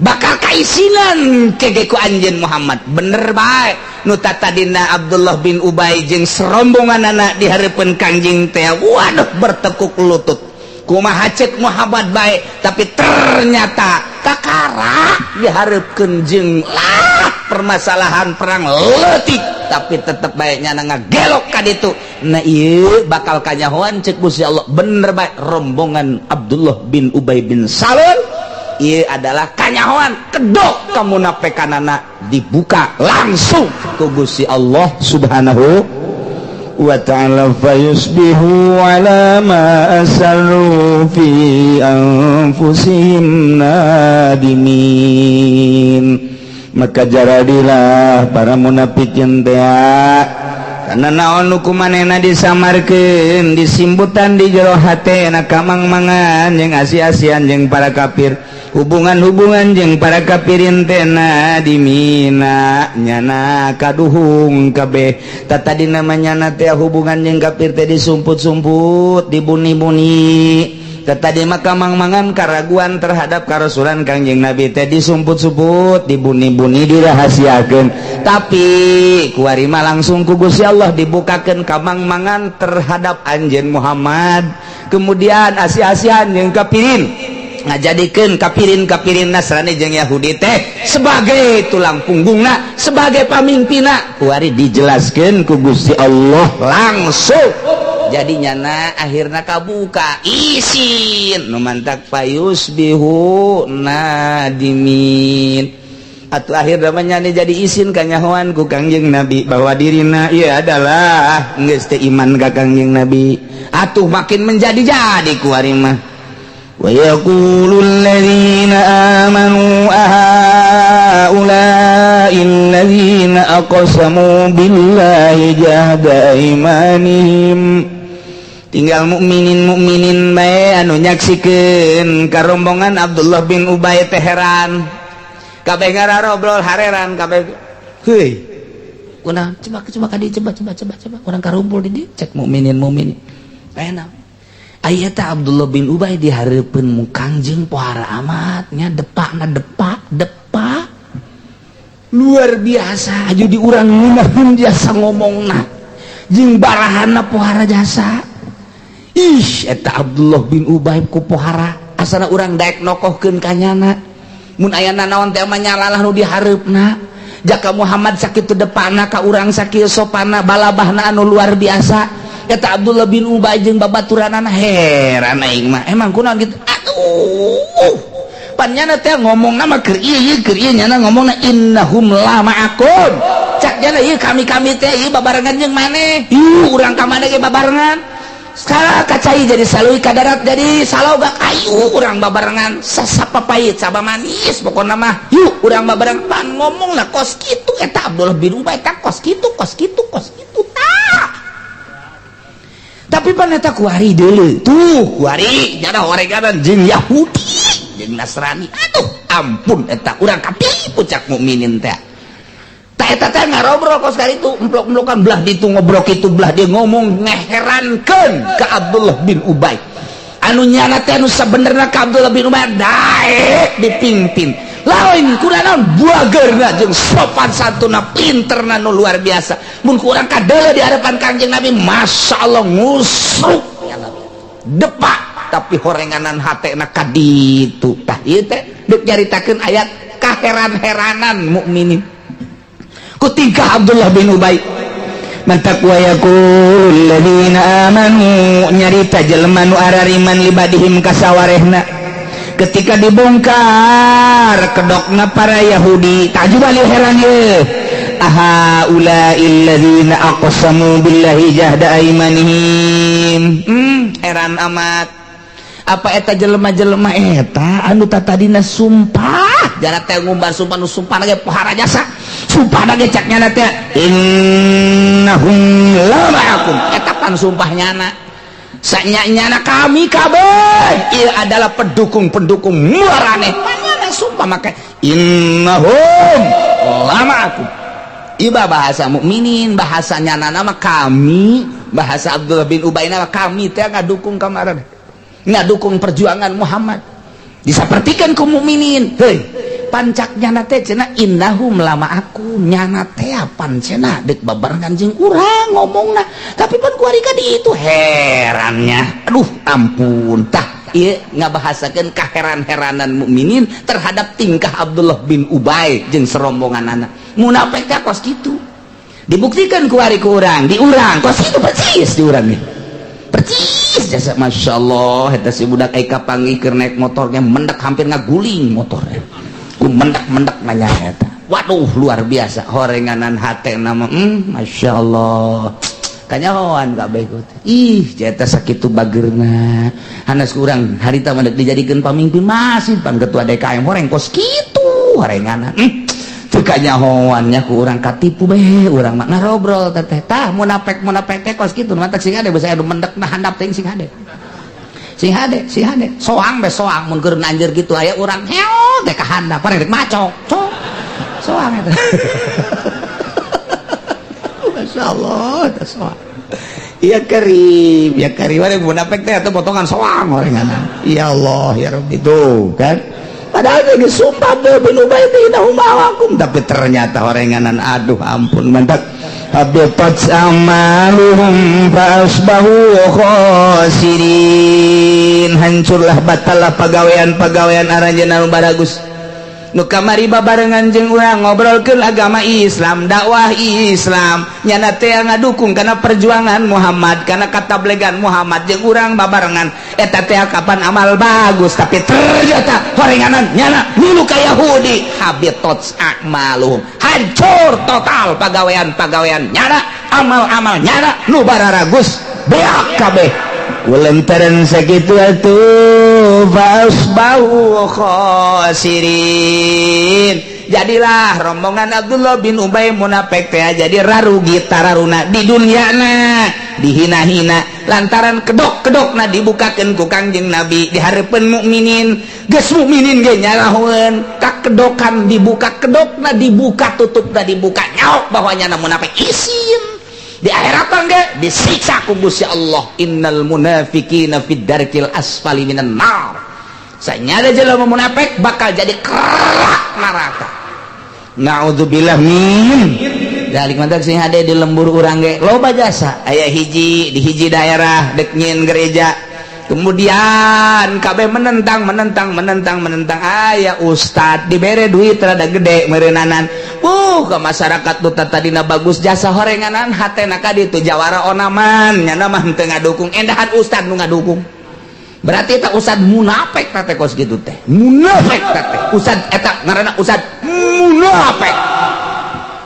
bakal kaisinan kege ku anjeun Muhammad bener bae nu tadina Abdullah bin Ubay jeung serombonganna di hareupeun Kangjeng teh waduh bertekuk lutut kumaha cek Muhammad bae tapi ternyata kakara dihareupeun jeung permasalahan perang leutik tapi tetep bae nyana ngagelok ka ditu. Nah ieu bakal kanyahoan cek Gusti Allah bener bae rombongan Abdullah bin Ubay bin Salul ieu adalah kanyahoan kedok kamunafikanana dibuka langsung ku Gusti Allah Subhanahu wa ta'ala fayusbihu ala ma asarru fi anfusihim nadimin. Maka jaradilah para munafikin teh karena naon nu kumanehna disamarkeun disimbutan di jero hatena kamang-mangan jeung asi-asian jeung para kafir hubungan-hubungan jeung para kafirin teh nadimina nyana kaduhung kabeh tadi namanya teh hubungan jeung kafir teh disumput-sumput dibuni-buni tadi mah kamang-mangan karaguan terhadap karasulan Kangjeng Nabi teh disumput-sumput dibuni-buni dirahasiakeun tapi kuari mah langsung ku Gusti Allah dibukakeun kamang-mangan terhadap anjeun Muhammad kemudian asi-asian jeung kafirin ngajadikeun kafirin Nasrani jeung Yahudi teh sebagai tulang punggungna sebagai pamimpinna kuari dijelaskeun ku Gusti Allah langsung jadinya akhirnya kabuka isin nu mantak payusbihu nadimin atuh akhir namanya jadi isin kanyahoan ku Kangjeng Nabi bahwa dirina ieu adalah geus teu iman ka Kangjeng Nabi atuh makin menjadi-jadi ku ari mah wa yaqulul ladzina amanu ahaula'i alladzina aqsamu billahi jahda imanihim. Tinggal mukminin bae anu nyaksikeun karombongan Abdullah bin Ubay teh heran kabeh ngararobrol hareran kabeh heuy kunaon coba urang karumpul di dieu cek mukminin bae aya teh Abdullah bin Ubay di hareupeun Kangjeng pohara amat nya depakna depak luar biasa aju di urang ngunaheun jasa ngomongna jeung barahanna pohara jasa. Eta Abdullah bin Ubay ku pohara asana urang daek nokohkeun kanyana mun aya naon teh mah nyalalah nu dihareupna jaka Muhammad sakitu depana ka urang sakieu sopanna balabahna anu luar biasa eta Abdullah bin Ubay jeung babaturanana heran aing mah emang kunaon gitu aduh pan nyana teh ngomongna mah keur ieu nyana ngomongna innahum la ma'akum cak nyana ieu kami teh ieu babarengan jeung maneh ieu urang ka maneh ge babarengan sekarang kacai jadi salui kadarat jadi saloga kayu urang babarengan sasapapait sabah manis pokokna mah yuk urang babarengan pan ngomong lah kos kitu eta Abdullah bin Ubay tak kos kitu tak tapi pan eta kuari deuleu tuh kuari jana horeganan jeung Yahudi jeung Nasrani aduh ampun eta urang katipu cak mukminin teh eta teh ngarobrol kos kali itu emplok-emplokan belah ditu ngobrol kitu belah dia ngomong ngeherankeun ka Abdullah bin Ubay anu nyana teh anu sabenerna ka Abdullah bin Ubay daek dipimpin lain kunaon buageurna jeung sopan santuna pinterna nu luar biasa mun ku urang kadeuleu di hadapan Kangjeng Nabi masyaallah ngusruk depak tapi horenganan hatena ka ditu tah ieu teh deuk nyaritakeun ayat kaheran-heranan mukminin kutingkah Abdullah bin Ubay mantak wa yaqul ladzina amanu nyarita jelema nu arariman libadihim kasawarehna ketika dibongkar kedokna para Yahudi tajub ali heran ye ahaula'il ladzina aqsamu billahi jahda aymanihim. Heran amat. Apa eta jelema-jelema eta anu tadina sumpah jana teh ngumbar sumpah nu sumpah ge pohara jasa sumpah ge cak nyana teh innahum la ma'akum eta kan sumpah nyana sanyana kami kabeh ieu adalah pendukung-pendukung muarane panjana sumpah make innahum la ma'akum. Iba bahasa mukminin bahasanya nama kami bahasa Abdullah bin Ubay nama kami teh ngadukung kamaran ngadukung perjuangan Muhammad disapertikeun ku mukminin heuy pancaknya teh cenah innahum lama aku nyana teh apan cenah deuk babarengan jeung urang ngomongna tapi pan kuari ka di itu herannya aduh ampun tah ieu ngabahasakeun kaheran-heranan mukminin terhadap tingkah Abdullah bin Ubay jeung serombonganana munafik teh kos kitu dibuktikan kuari ku urang diurang kos kitu persis diurang nih persis jasa Masya Allah eta si budak eka panggih keur naik motornya mendak hampir ngaguling motornya ku mendak nanya eta waduh luar biasa horenganan hate nama Masya Allah kanyahoan kabeh ih jeta sakitu bageurna hanas kurang harita mendak dijadikeun pamimpin masjid pan ketua DKM horeng kos kitu horenganan kanyahoannya ku urang katipu beh urang mah ngarobrol teh tah munafik teh kos kitu mah sing hade basa anu mendek nah handap teh sing hade soang beh soang mun keur anjeun kitu aya urang heo teh ka handap pareng rek macok soang eta masyaallah teh soang ya karim we munafik teh atuh potongan soang orenganan ya Allah ya Rabbi tuh kan padahal lagi sumpah bin Ubay innahum ma'akum tapi ternyata orenganan aduh ampun mendak habitat amaluhum fasbahu khasirin hancurlah batallah pagawean aranjeunna nu baragus nu kamari babarengan jeung urang ngobrolkeun agama Islam dakwah Islam nyana teh ngadukung kana perjuangan Muhammad kana katablegan Muhammad jeung urang babarengan eta teh kapan amal bagus tapi ternyata horenganan nyana nilu ka Yahudi habitat a'maluhum hancur total pagawean nyana amal nyana nu bararagus beak kabeh kulantaran sakitu atuh fasbahu khasirin jadilah rombongan Abdullah bin Ubay munafik teh jadi rarugi tararuna di dunyana dihina-hina lantaran kedok-kedokna dibukakeun ku Kangjeng Nabi di hareupeun mukminin geus mukminin ge nyalaheun kakedokan dibuka kedokna dibuka tutupna dibuka nyaok bahwanya munafik isin di akhirat ge disiksa ku Gusti Allah innal munafiqina fid darkil asfali minan nar sanyada jelema munafik bakal jadi kerak neraka naudzubillah min dalik mantak sing hade di lembur urang ge loba jasa aya hiji di hiji daerah dek nyin gereja kemudian kabeh menentang aya ustad dibere duit rada gede meureunnanan ke masyarakat nu tadina bagus jasa horenganan hatena ka ditu jawara onaman nyana mah henteu ngadukung endahan ustad nu ngadukung berarti eta ustad munafik teh kos kitu teh munafik teh ustad eta ngaranna ustad munafik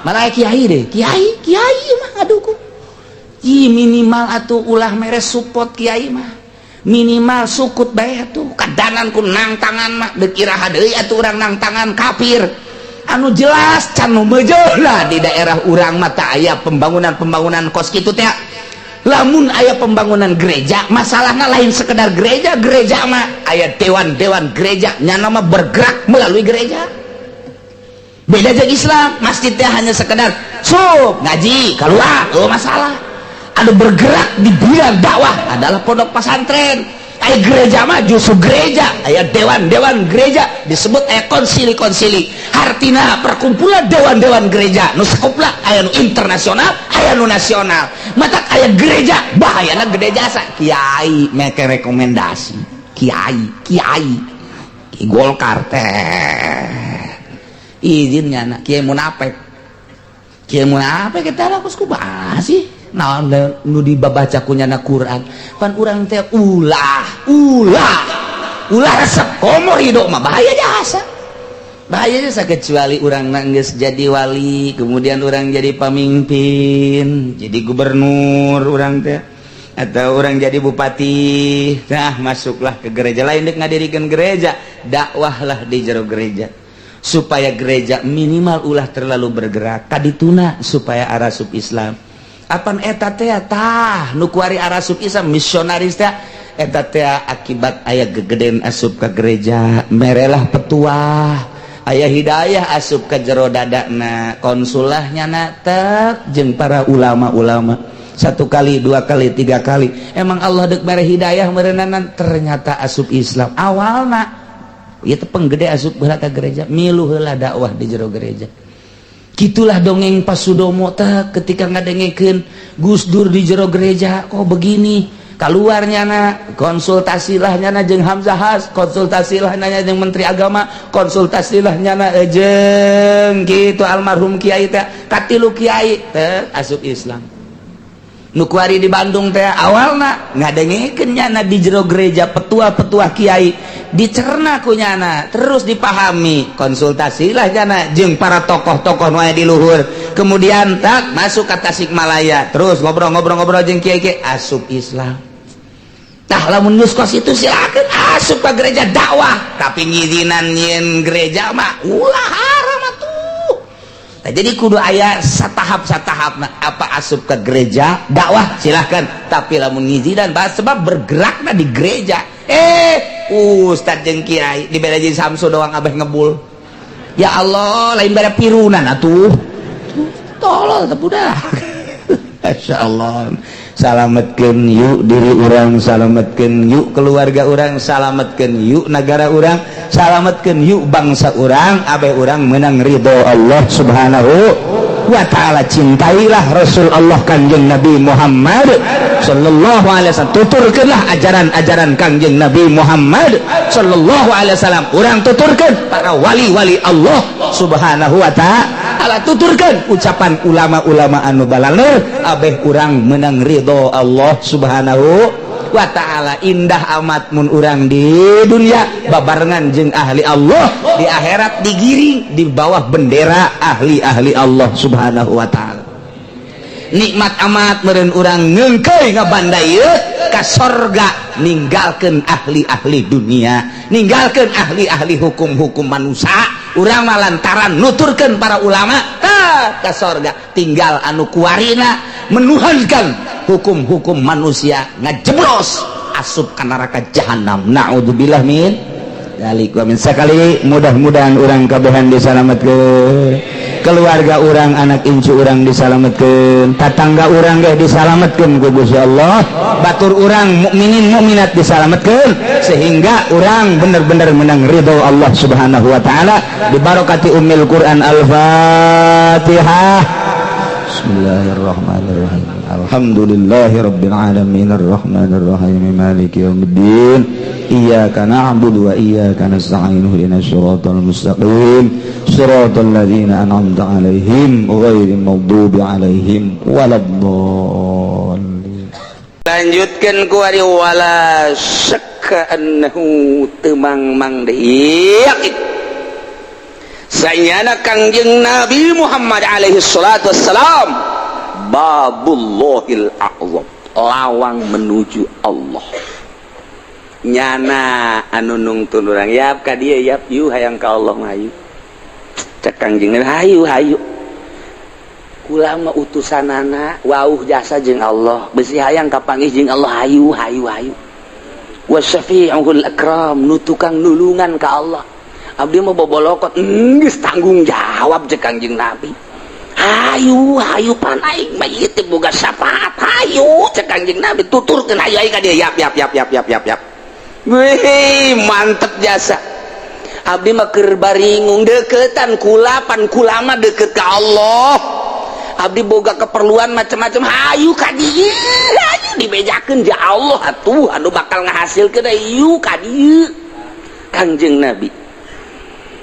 malah kiai deh kiai mah ngadukung minimal atuh ulah mere support kiai mah minimal sukut bae atuh kadanan ku nang tangan mah deuk iraha deui atuh urang nang tangan kafir anu jelas can nu meujeulna di daerah urang mah teh aya pembangunan kos kitu teh lamun aya pembangunan gereja masalahna lain sekedar gereja mah aya dewan gereja nyana mah bergerak melalui gereja beda jeung Islam masjid teh hanya sekedar ngaji keluar masalah anu bergerak di bidang dakwah adalah pondok pesantren aya gereja mah justru gereja aya dewan gereja disebut aya konsili artina perkumpulan dewan gereja nu sakupna aya nu internasional aya nu nasional matak aya gereja bahayana gede jasa kiai make rekomendasi kiai Golkar teh izinnya na kiai munafik kita lakus kumaha sih naon nu dibabaca ku nyana Quran pan urang teh ulah resep komor hidup mah bahaya jasa bahayanya sakecuali urang nanggeus jadi wali kemudian orang jadi pamimpin jadi gubernur orang teh atau orang jadi bupati nah masuklah ke gereja lain dek ngadirikan gereja dakwahlah di jero gereja supaya gereja minimal ulah terlalu bergerak kadituna supaya arasup Islam apan eta teh tah nu kuari arasup Islam misionaris teh eta teh akibat aya gegeden asup ke gereja merelah petuah aya hidayah asup ke jero dadana konsulahnya tek jeung para ulama-ulama 1 kali 2 kali 3 kali emang Allah dek mere hidayah meureunan ternyata asup Islam awalna ieu teh penggede asup heula ka gereja milu heula dakwah di jero gereja gitulah dongeng pasudomo teh ketika ngadengekeun Gus Dur di jero gereja kok begini keluarnya na konsultasilah nyana jeung Hamzah Has konsultasilah nyana jeung Menteri Agama konsultasilah nyana jeung kitu almarhum kiai teh katilu kiai teh asup Islam nu kuari di Bandung teh awalna ngadengekeun nyana di jero gereja petua-petua kiai dicerna ku nyana terus dipahami konsultasilah nyana jeung para tokoh-tokoh nu aya di luhur kemudian tak masuk ke Tasikmalaya terus ngobrol-ngobrol jeung kiai-kiai asup Islam. Nah lamun geus kos itu silakan asup ke gereja dakwah tapi ngizinan nyen gereja mah ulah haram atuh. Nah, jadi kudu aya satahap-satahap apa asup ke gereja dakwah silahkan tapi lamun ngizinan bahas sebab bergerakna di gereja ustad jeung kiai dibere jeung Samsu doang abeh ngebul ya Allah lain bere pirunan atuh tolol teh budak. Masyaallah salametkeun yuk diri urang salametkeun yuk keluarga urang salametkeun yuk negara urang salametkeun yuk bangsa urang abe urang menang ridho Allah subhanahu wa ta'ala cintailah Rasul Allah Kanjeng Nabi Muhammad sallallahu alaihi wasallam tuturkeunlah ajaran-ajaran Kanjeng Nabi Muhammad sallallahu alaihi wasallam urang tuturkeun para wali-wali Allah subhanahu wa ta'ala tuturkeun ucapan ulama-ulama anu balaler abeh urang menang ridho Allah subhanahu wa ta'ala indah amat mun urang di dunia babarengan jeung ahli Allah di akhirat digiring di bawah bendera ahli-ahli Allah subhanahu wa ta'ala nikmat amat meureun urang ngeungkeuy ngabandayeut ka sorga ninggalkeun ahli-ahli dunia ninggalkeun ahli-ahli hukum-hukum manusia urang mah lantaran nuturkeun para ulama ka sorga tinggal anu kuarina menuhankan hukum-hukum manusia ngajeblos asup ka neraka jahanam naudzubillah min dzalik wa min sakali mudah-mudahan urang kabehan disalametkeun keluarga urang anak incu urang disalametkeun tatangga urang ge disalametkeun ku Gusti Allah batur urang mukminin mukminat disalametkeun sehingga urang bener-bener menang ridho Allah subhanahu wa ta'ala bi barakati ummil Quran al-Fatihah. Bismillahirrahmanirrahim. Alhamdulillahirabbil alamin arrahmanir rahim maliki yaumiddin. Iyyaka na'budu wa iyyaka nasta'in ihdinas siratal mustaqim. Siratal ladzina an'amta 'alaihim ghairil maghdubi 'alaihim waladdallin. Lanjutkeun ku ari wala syakka annahu temang-mang deui sayana Kangjeng Nabi Muhammad alaihi salatu wassalam babullahil a'zam lawang menuju Allah nyana anu nungtun urang yap ka dieu yap yu hayang ka Allah hayu cek Kangjeng Nabi hayu kula mah utusanana wauh jasa jeung Allah besi hayang kapanggih jeung Allah hayu wasyafi'ul akram nu tukang nulungan ka Allah abdi mah bobolokot geus tanggung jawab cek Kangjeng Nabi hayu pan aing mah ieu teh boga syafaat hayu cek Kangjeng Nabi tuturkeun hayu ka dieu yap weh mantep jasa abdi mah keur baringung deketan kulapan kulama deket ka Allah abdi boga keperluan macam-macam hayu ka dieu hayu dibejakeun ja Allah atuh anu bakal ngahasilkeun hayu ka dieu Kangjeng Nabi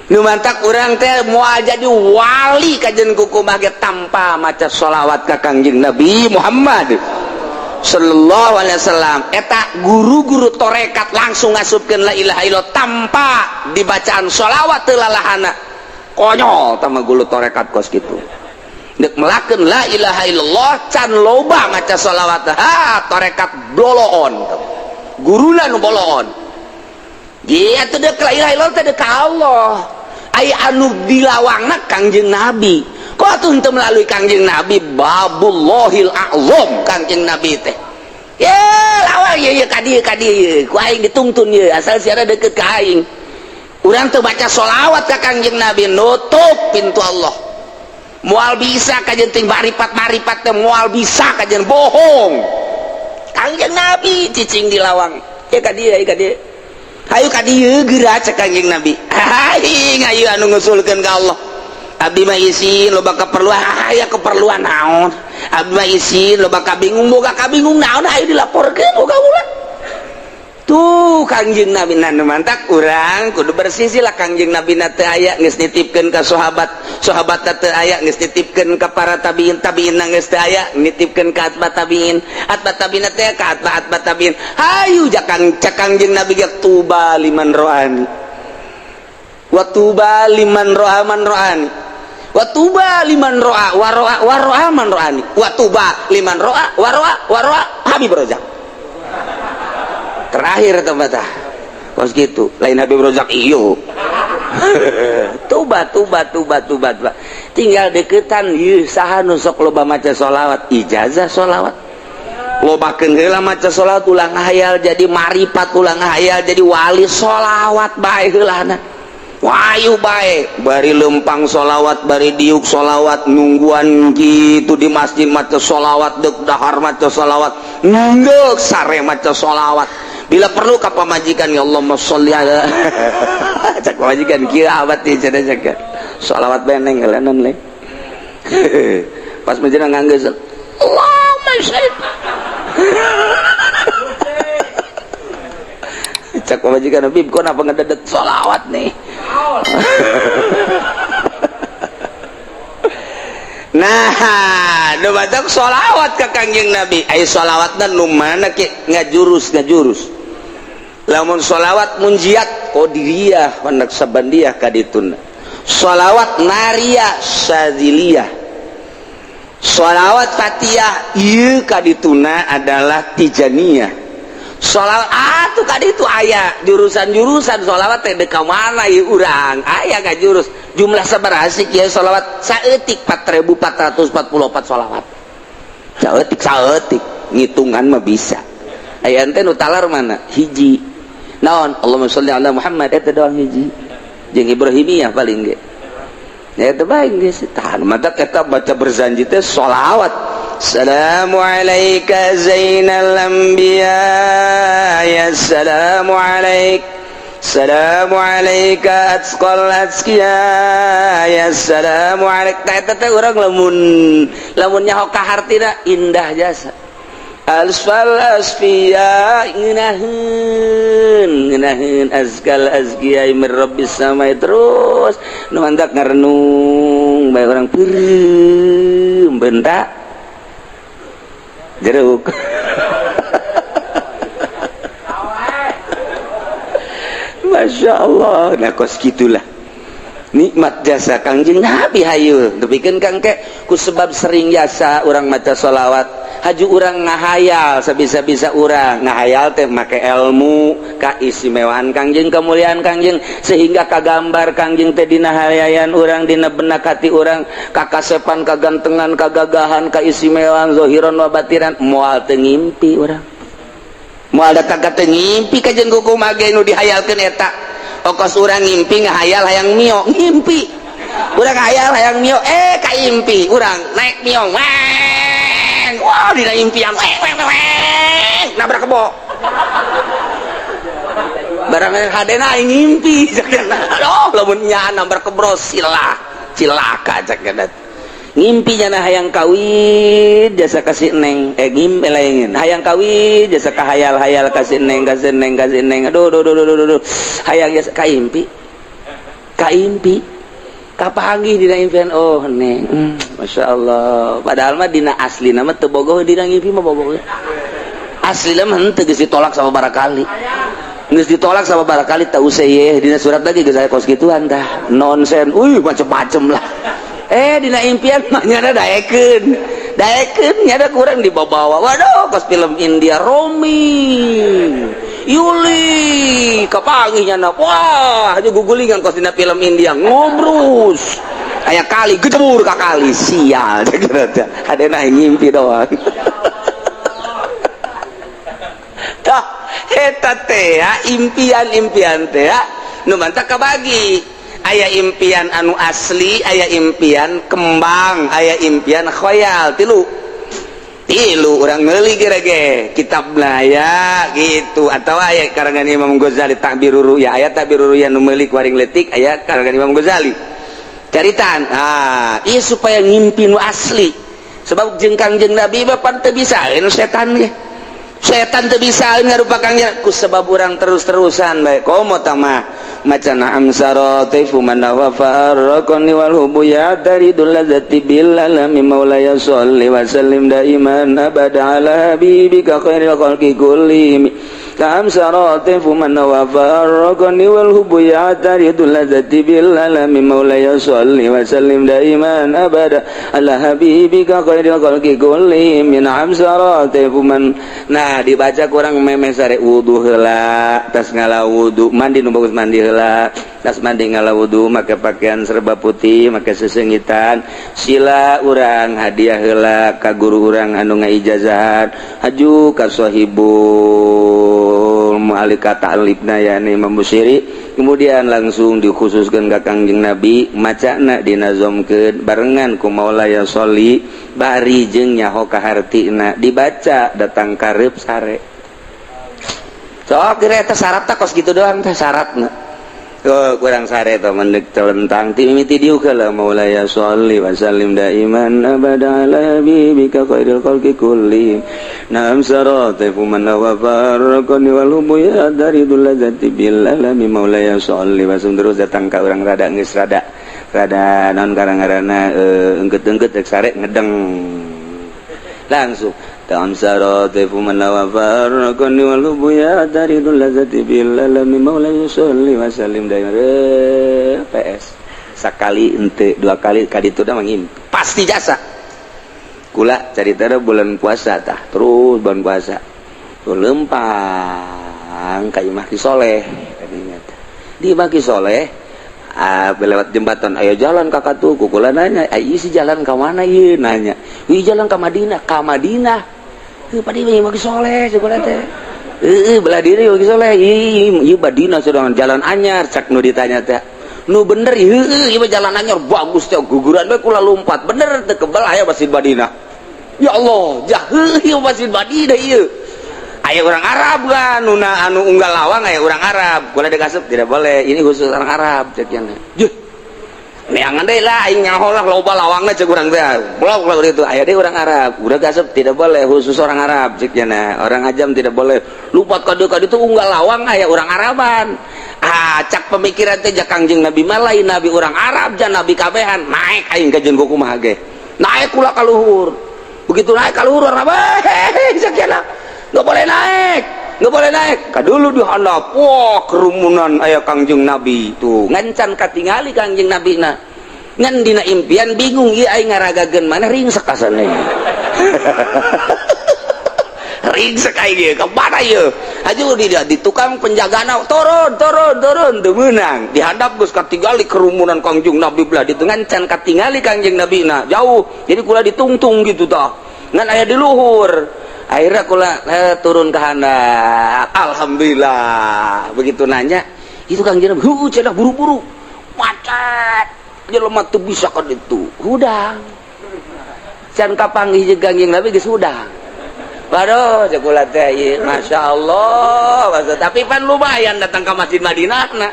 nu mantak urang teh moal jadi wali kajen kukumah ge tanpa maca sholawat ka Kangjeng Nabi Muhammad sallallahu alaihi wasallam eta guru-guru torekat langsung ngasupkeun la ilaha illallah tanpa dibacaan sholawat teu lalahana konyol tama gulu torekat kos gitu dek melakeun la ilaha illallah can loba maca sholawat torekat doloon guruna nu boloon ieu teh dek la ilaha illallah teh dek ka Allah aya anu dilawangna Kangjeng Nabi kok atuh henteu melalui Kangjeng Nabi babullahil a'zam Kangjeng Nabi teh ye lawang ye ka dieu ku aing ditungtun ye asal siara deukeut ka aing urang teu baca sholawat ka Kangjeng Nabi nutup pintu Allah moal bisa kajen ting maripat teh moal bisa kajen bohong Kangjeng Nabi cicing di lawang ya ka dieu hayu ka dieu geura cek Kangjeng Nabi aing ayu anu ngusulkeun ka Allah abdi mah isin loba keperluan aya keperluan naon abdi mah isin loba kabingung boga kabingung naon hayu dilaporkeun boga ulah tuh Kangjeng Nabi nanu mantak urang kudu bersisi lah Kangjeng Nabi teu aya geus nitipkeun ka sahabat teu aya geus nitipkeun ka para tabiin geus teu aya nitipkeun ka atba tabiin teh ka atba tabiin hayu cak Kangjeng Nabi ge tuba liman roani wa tuba liman roa man roani wa tuba liman roa wa roa man roani wa tuba liman roa wa roa Habib Rozak terakhir tempat kos gitu lain Habib Rozak iyo tuba tinggal deketan ieu saha nu sok loba maca sholawat ijazah sholawat lobakeun heula maca sholawat ulang hayal jadi maripat ulang hayal jadi wali sholawat bae heulana wayu bae bari lempang sholawat bari diuk sholawat nungguan gitu di masjid maca sholawat deuk dahar maca sholawat ngeuk sare maca sholawat bila perlu ka pamajikan ya Allahumma sholli ala cak pamajikan kieu abad teh cenah jaga sholawat beneng ngelanan le pas menjelang nganggeus Allahumma sholli cak pamajikan Habib kok napa ngededet sholawat nih nah nu batok sholawat ka Kangjeng Nabi ai sholawatna nu mana ke ngajurus lamun sholawat munjiat qadiriyah wa naksabandiyah kadituna sholawat nariyah syadziliyah sholawat fatihah ieu kadituna adalah tijaniyah sholawat atuh kaditu aya jurusan sholawat teh deka mana ieu urang aya ka jurus jumlah sabaraha sih kieu sholawat saeutik 4444 sholawat saeutik ngitungan mah bisa aya teh nu talar mana hiji naon Allahumma sholli ala Muhammad eta doang hiji jeung Ibrahimiyah paling ge eta bae geus tahan mata kita baca berzanji teh sholawat assalamu alayka zainal anbiya ya assalamu alayka atqal azkiya ya assalamu alayka eta teh urang lamun nyaho kahartina indah jasa alsfal asfiya ngeunaheun azkal azkiya min rabbis samai terus nu mantak ngarenung bae urang peureum benta jeruk Masya Allah nah kos gitulah nikmat jasa Kangjeng Nabi hayu tepikeun Kang ke ku sebab sering jasa urang maca sholawat haju urang ngahayal sabisa-bisa urang ngahayal teh make ilmu kaistimewaan Kangjeng kemuliaan Kangjeng sehingga kagambar Kangjeng teh dina hayayan urang dina benak hati urang kakasepan kagantengan kagagahan kaistimewaan zahiran wa batiran moal teu ngimpi urang moal da kagak teu ngimpi kajen kukumaha ge nu dihayalkeun eta okos urang ngimpi ngahayal hayang mio ngimpi urang ngahayal hayang mio kaimpi urang naik mio wah dina impian nabrak kebo barang hadena aing ngimpi aduh lamun nya nabrak kebros cilaka cak gadat ngimpi nya hayang kawin jasa kasih neng ngimpi lain hayang kawin jasa kahayal-hayal kasih neng aduh hayang jasa kaimpi kapanggih dina impian oh neng Masya Allah padahal mah dina asli nama teu bogoh dina ngimpi mah bogoh asli mah henteu geus ditolak sama barakali geus ditolak sama barakali tak usah ye dina surat lagi geus aya kos gituan tah nonsen macem-macem lah dina impian mah nyana daekeun nyana kurang dibawa waduh kos film India Romi Yuli kapagi nyana wah aja gugulingan kos dina film India ngobrus aya kali gedebur ka kali sial adena ngimpi doang tah eta teh impian teh nu mantap kabagi aya impian anu asli aya impian kembang aya impian khoyal tilu urang meuli gerege kitabna ya gitu atau aya karangan Imam Ghazali Ta'birur Ru'ya aya Ta'birur Ru'ya nu meuli kuring leutik aya karangan Imam Ghazali caritan ieu supaya ngimpi nu asli sebab jeung Kangjeng Nabi bapan teu bisa anu setan ge setan teu bisa ngarupakeun ku sebab urang terus-terusan bae komo tamah macana amsara taifu man wa farqani wal hubuyat daridul ladzati bil alami maulaya sholli wa sallim daiman abada ala habibika khairil khalqi kullihim amsara taifu man wa farqani wal hubuyat daridul ladzati bil alami maulaya sholli wa sallim daiman abada ala habibika khairil khalqi kullihim min amsara taifu man nah dibaca kurang meme sare wudu heula tas ngala wudu mandi nu bagus mandi heula tas mandi ngala wudu make pakaian serba putih make sesengitan sila urang hadiah heula ka guru urang anu ngaijazahan haju ka sahibul mu'alika ta'libna yani Imam Busiri kemudian langsung dikhususkeun ka Kangjeng Nabi macana dinazomkeun barengan ku maulaya sholli bari jeung nyaho kahartina dibaca datang kareup sare sok kira eta syaratna kos gitu doang teh syaratna kurang sare to mendek telentang ti mimiti dieu kala maulaya sholli wa sallim daiman abada ala habibika khairil khalqi kullihim nam saratifu man wa farqani wal hubuyat daridul ladzati bil alami maulaya sholli wa sallim terus datang ka urang rada geus rada naon karangarana engkeut-engkeut rek sare ngedeng langsung tam saratifu man wa farqani wal hubuyat daridul ladzati bil alami maulaya sholli wa sallim daiman PS sakali ente dua kali ka ditu da mangim pasti jasa kula caritana bulan puasa tah terus bulan puasa lempang ka Imah Ki Soleh kadinya di Imah Ki Soleh lewat jembatan ayo jalan ka katu kukula nanya ieu si jalan ka mana ieu nanya ieu jalan ka Madinah padi Imah Ki Soleh sekolah teh belah diri Imah Ki Soleh ieu Madinah sedang jalan anyar cak nu ditanya teh nu bener ieu jalan anyar bagus teh guguran we kula lompat bener teu kebal aya Masjid Madinah ya Allah ieu Masjid Madinah ieu aya orang Arab kan anu unggal lawang aya orang Arab kula dikasep tidak boleh ini khusus orang Arab cek nya juh neangan deui lah aing nyaho lah loba lawangna cek urang teh pulau itu aya deui orang Arab udah kasep tidak boleh khusus orang Arab cek nya orang ajam tidak boleh lupa kade itu unggal lawang aya orang Araban cak pemikiran teh Kangjeng Nabi mah lain nabi orang Arab jan nabi kabehan naik aing ka jeung kumaha ge naik kula ka luhur begitu naik ka luhur urang cek nya nggak boleh naik kadulu di handap wah kerumunan aya Kangjeng Nabi tuh ngancan katingali Kangjeng Nabi na ngan dina impian bingung ieu aing ngaragageun mana ringsek kasana ringsek aing ka mana ieu aju di tukang penjagana turun teu meunang di handap geus katingali kerumunan Kangjeng Nabi belah ditu ngancan katingali Kangjeng Nabi na jauh jadi kula ditungtung gitu tah ngan aya di luhur akhirnya kula turun ke handap alhamdulillah begitu nanya itu Kang Jenab cenah buru-buru macet jelema teu bisa ka ditu hudang can kapanggih jeung Kangjeng Nabi geus hudang waduh cek kula teh masyaallah tapi pan lumayan datang ke Masjid Madinah na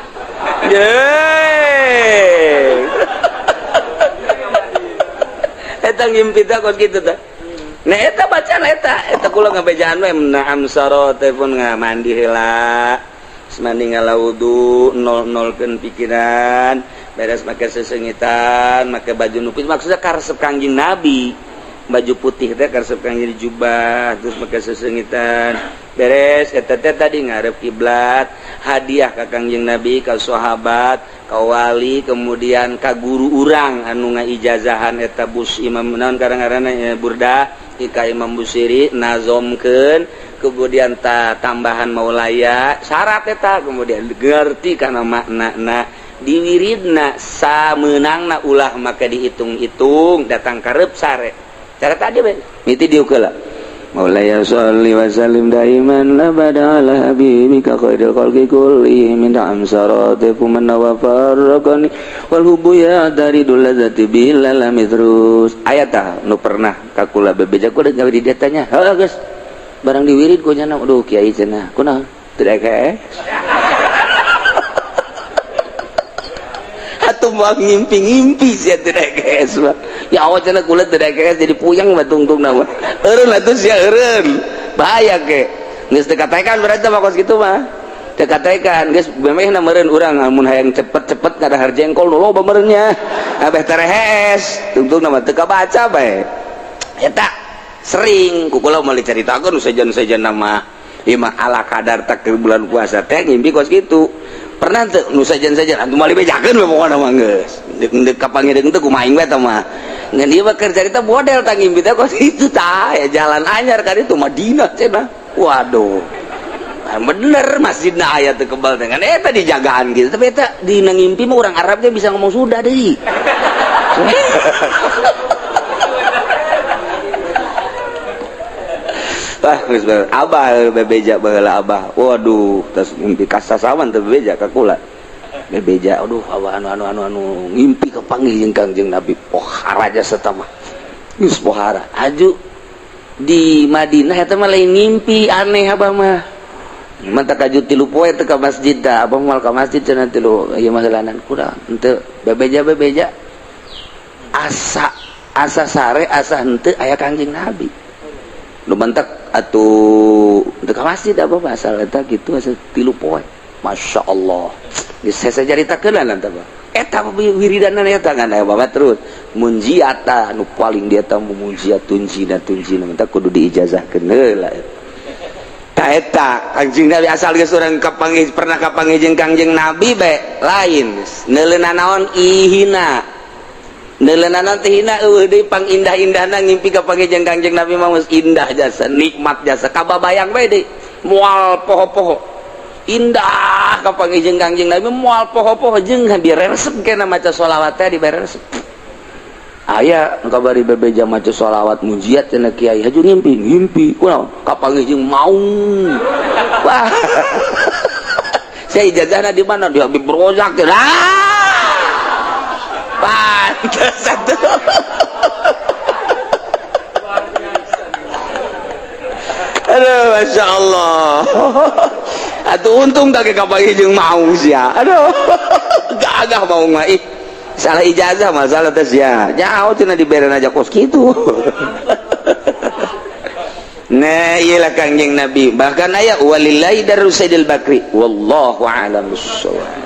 yeay eta ngimpi teh kos kitu teh nah eta bacaan eta kula ngabejaan we naam saratipun ngamandi heula mandi ngalawudu nol-nolkeun pikiran beres make sesengitan make baju nupis maksudnya karesep Kangjeng Nabi baju putih teh karesep kang jadi jubah terus make sesengitan beres eta teh tadi ngarep kiblat hadiah ka Kangjeng Nabi ka sahabat ka wali kemudian ka guru urang anu ngaijazahan eta bus imam naon karang-karana Burda ka Imam Busiri nazomkeun kemudian tambahan maulaya syarat eta kemudian ngerti kana maknana diwiridna sameunangna ulah maka dihitung-hitung datang karep sare cara tadi be miti diukeula maulaya sholli wa sallim daiman labada ala habibika khairil khalqi kullihim min amsarati man wa farqani wal hubbu ya daridul ladzati bilal terus ayat nu pernah kakula bebeja ku gawe di datanya heuh geus barang diwirid ku cenah aduh kiai cenah kunaon teu daek atuh mau ngimpi-ngimpi sia teu daek ya Allah cenah kula teu daek jadi puyeng mah tungtungna mah eureun atuh sia eureun bahaya ke geus teu katekan berarti mah kos kitu mah teu katekan geus memehna meureun urang mun hayang cepet-cepet ngadahar jengkol nu loba meureunnya abeh terehes tungtungna mah teu kabaca bae eta sering kukula mau diceritakan sejen-sejen nama imah ala kadar tak bulan puasa teh ngimpi kos gitu pernah tuh nu sejen-sejen antum mali bejakeun we pokona mah geus deuk kapangireung teh kumaha we teh mah ngan ieu mah keur cerita model tah ngimpi teh kos itu tah ya jalan anyar ka ditu Madinah cenah waduh bener masjidna aya teu kebal teh kan eta dijagaan gitu tapi eta dina ngimpi mah urang Arab teh bisa ngomong sudah deui abah bebeja baheula abah waduh tas ngimpi kasasawan teh bebeja ka kula bebeja aduh abah anu ngimpi kepanggih jeung Kangjeng Nabi pohara jasa eta mah geus pohara aju di Madinah eta mah lain ngimpi aneh abah mah manta kaju 3 poe teh ka masjid da abah moal ka masjid cenah 3 ieu mah heulanan kuda henteu bebeja asa sare asa henteu aya Kangjeng Nabi nu mantak atuh teu ka masjid apa asal eta kitu asa 3 poe Masya Allah geus saya caritakeun eta mah eta wiridanna eta ngan aya babat terus munjiata nu paling dia tah munjiat tunjina manta kudu diijazahkeun heula ta eta Kangjeng Nabi asal geus urang kapanggih pernah kapanggih jeung Kangjeng Nabi be lain neuleunan naon ihina neuleunan teh hina eueuh deui pang indah-indahna ngimpi kapanggih jeung Kangjeng Nabi mah geus indah jasa nikmat jasa kababayang bae deui moal poho-poho indah kapanggih jeung Kangjeng Nabi moal poho-poho jeung direresep kana maca sholawat teh diberesep aya nu kabari bebeja maca sholawat mujiat cenah kiai haju ngimpi kunaon kapanggih jeung maung wah saya ijazahna di mana di Habib Rozak teh pantes atuh aduh Masya Allah atuh untung tak kapanggih jeung maung sia aduh gagah maung mah ih salah ijazah masalah teh sia nyaho cenah diberen aja kos kitu nah iyalah Kangjeng Nabi bahkan aya walillahi darus Sayyidil Bakri wallahu a'lam bissawab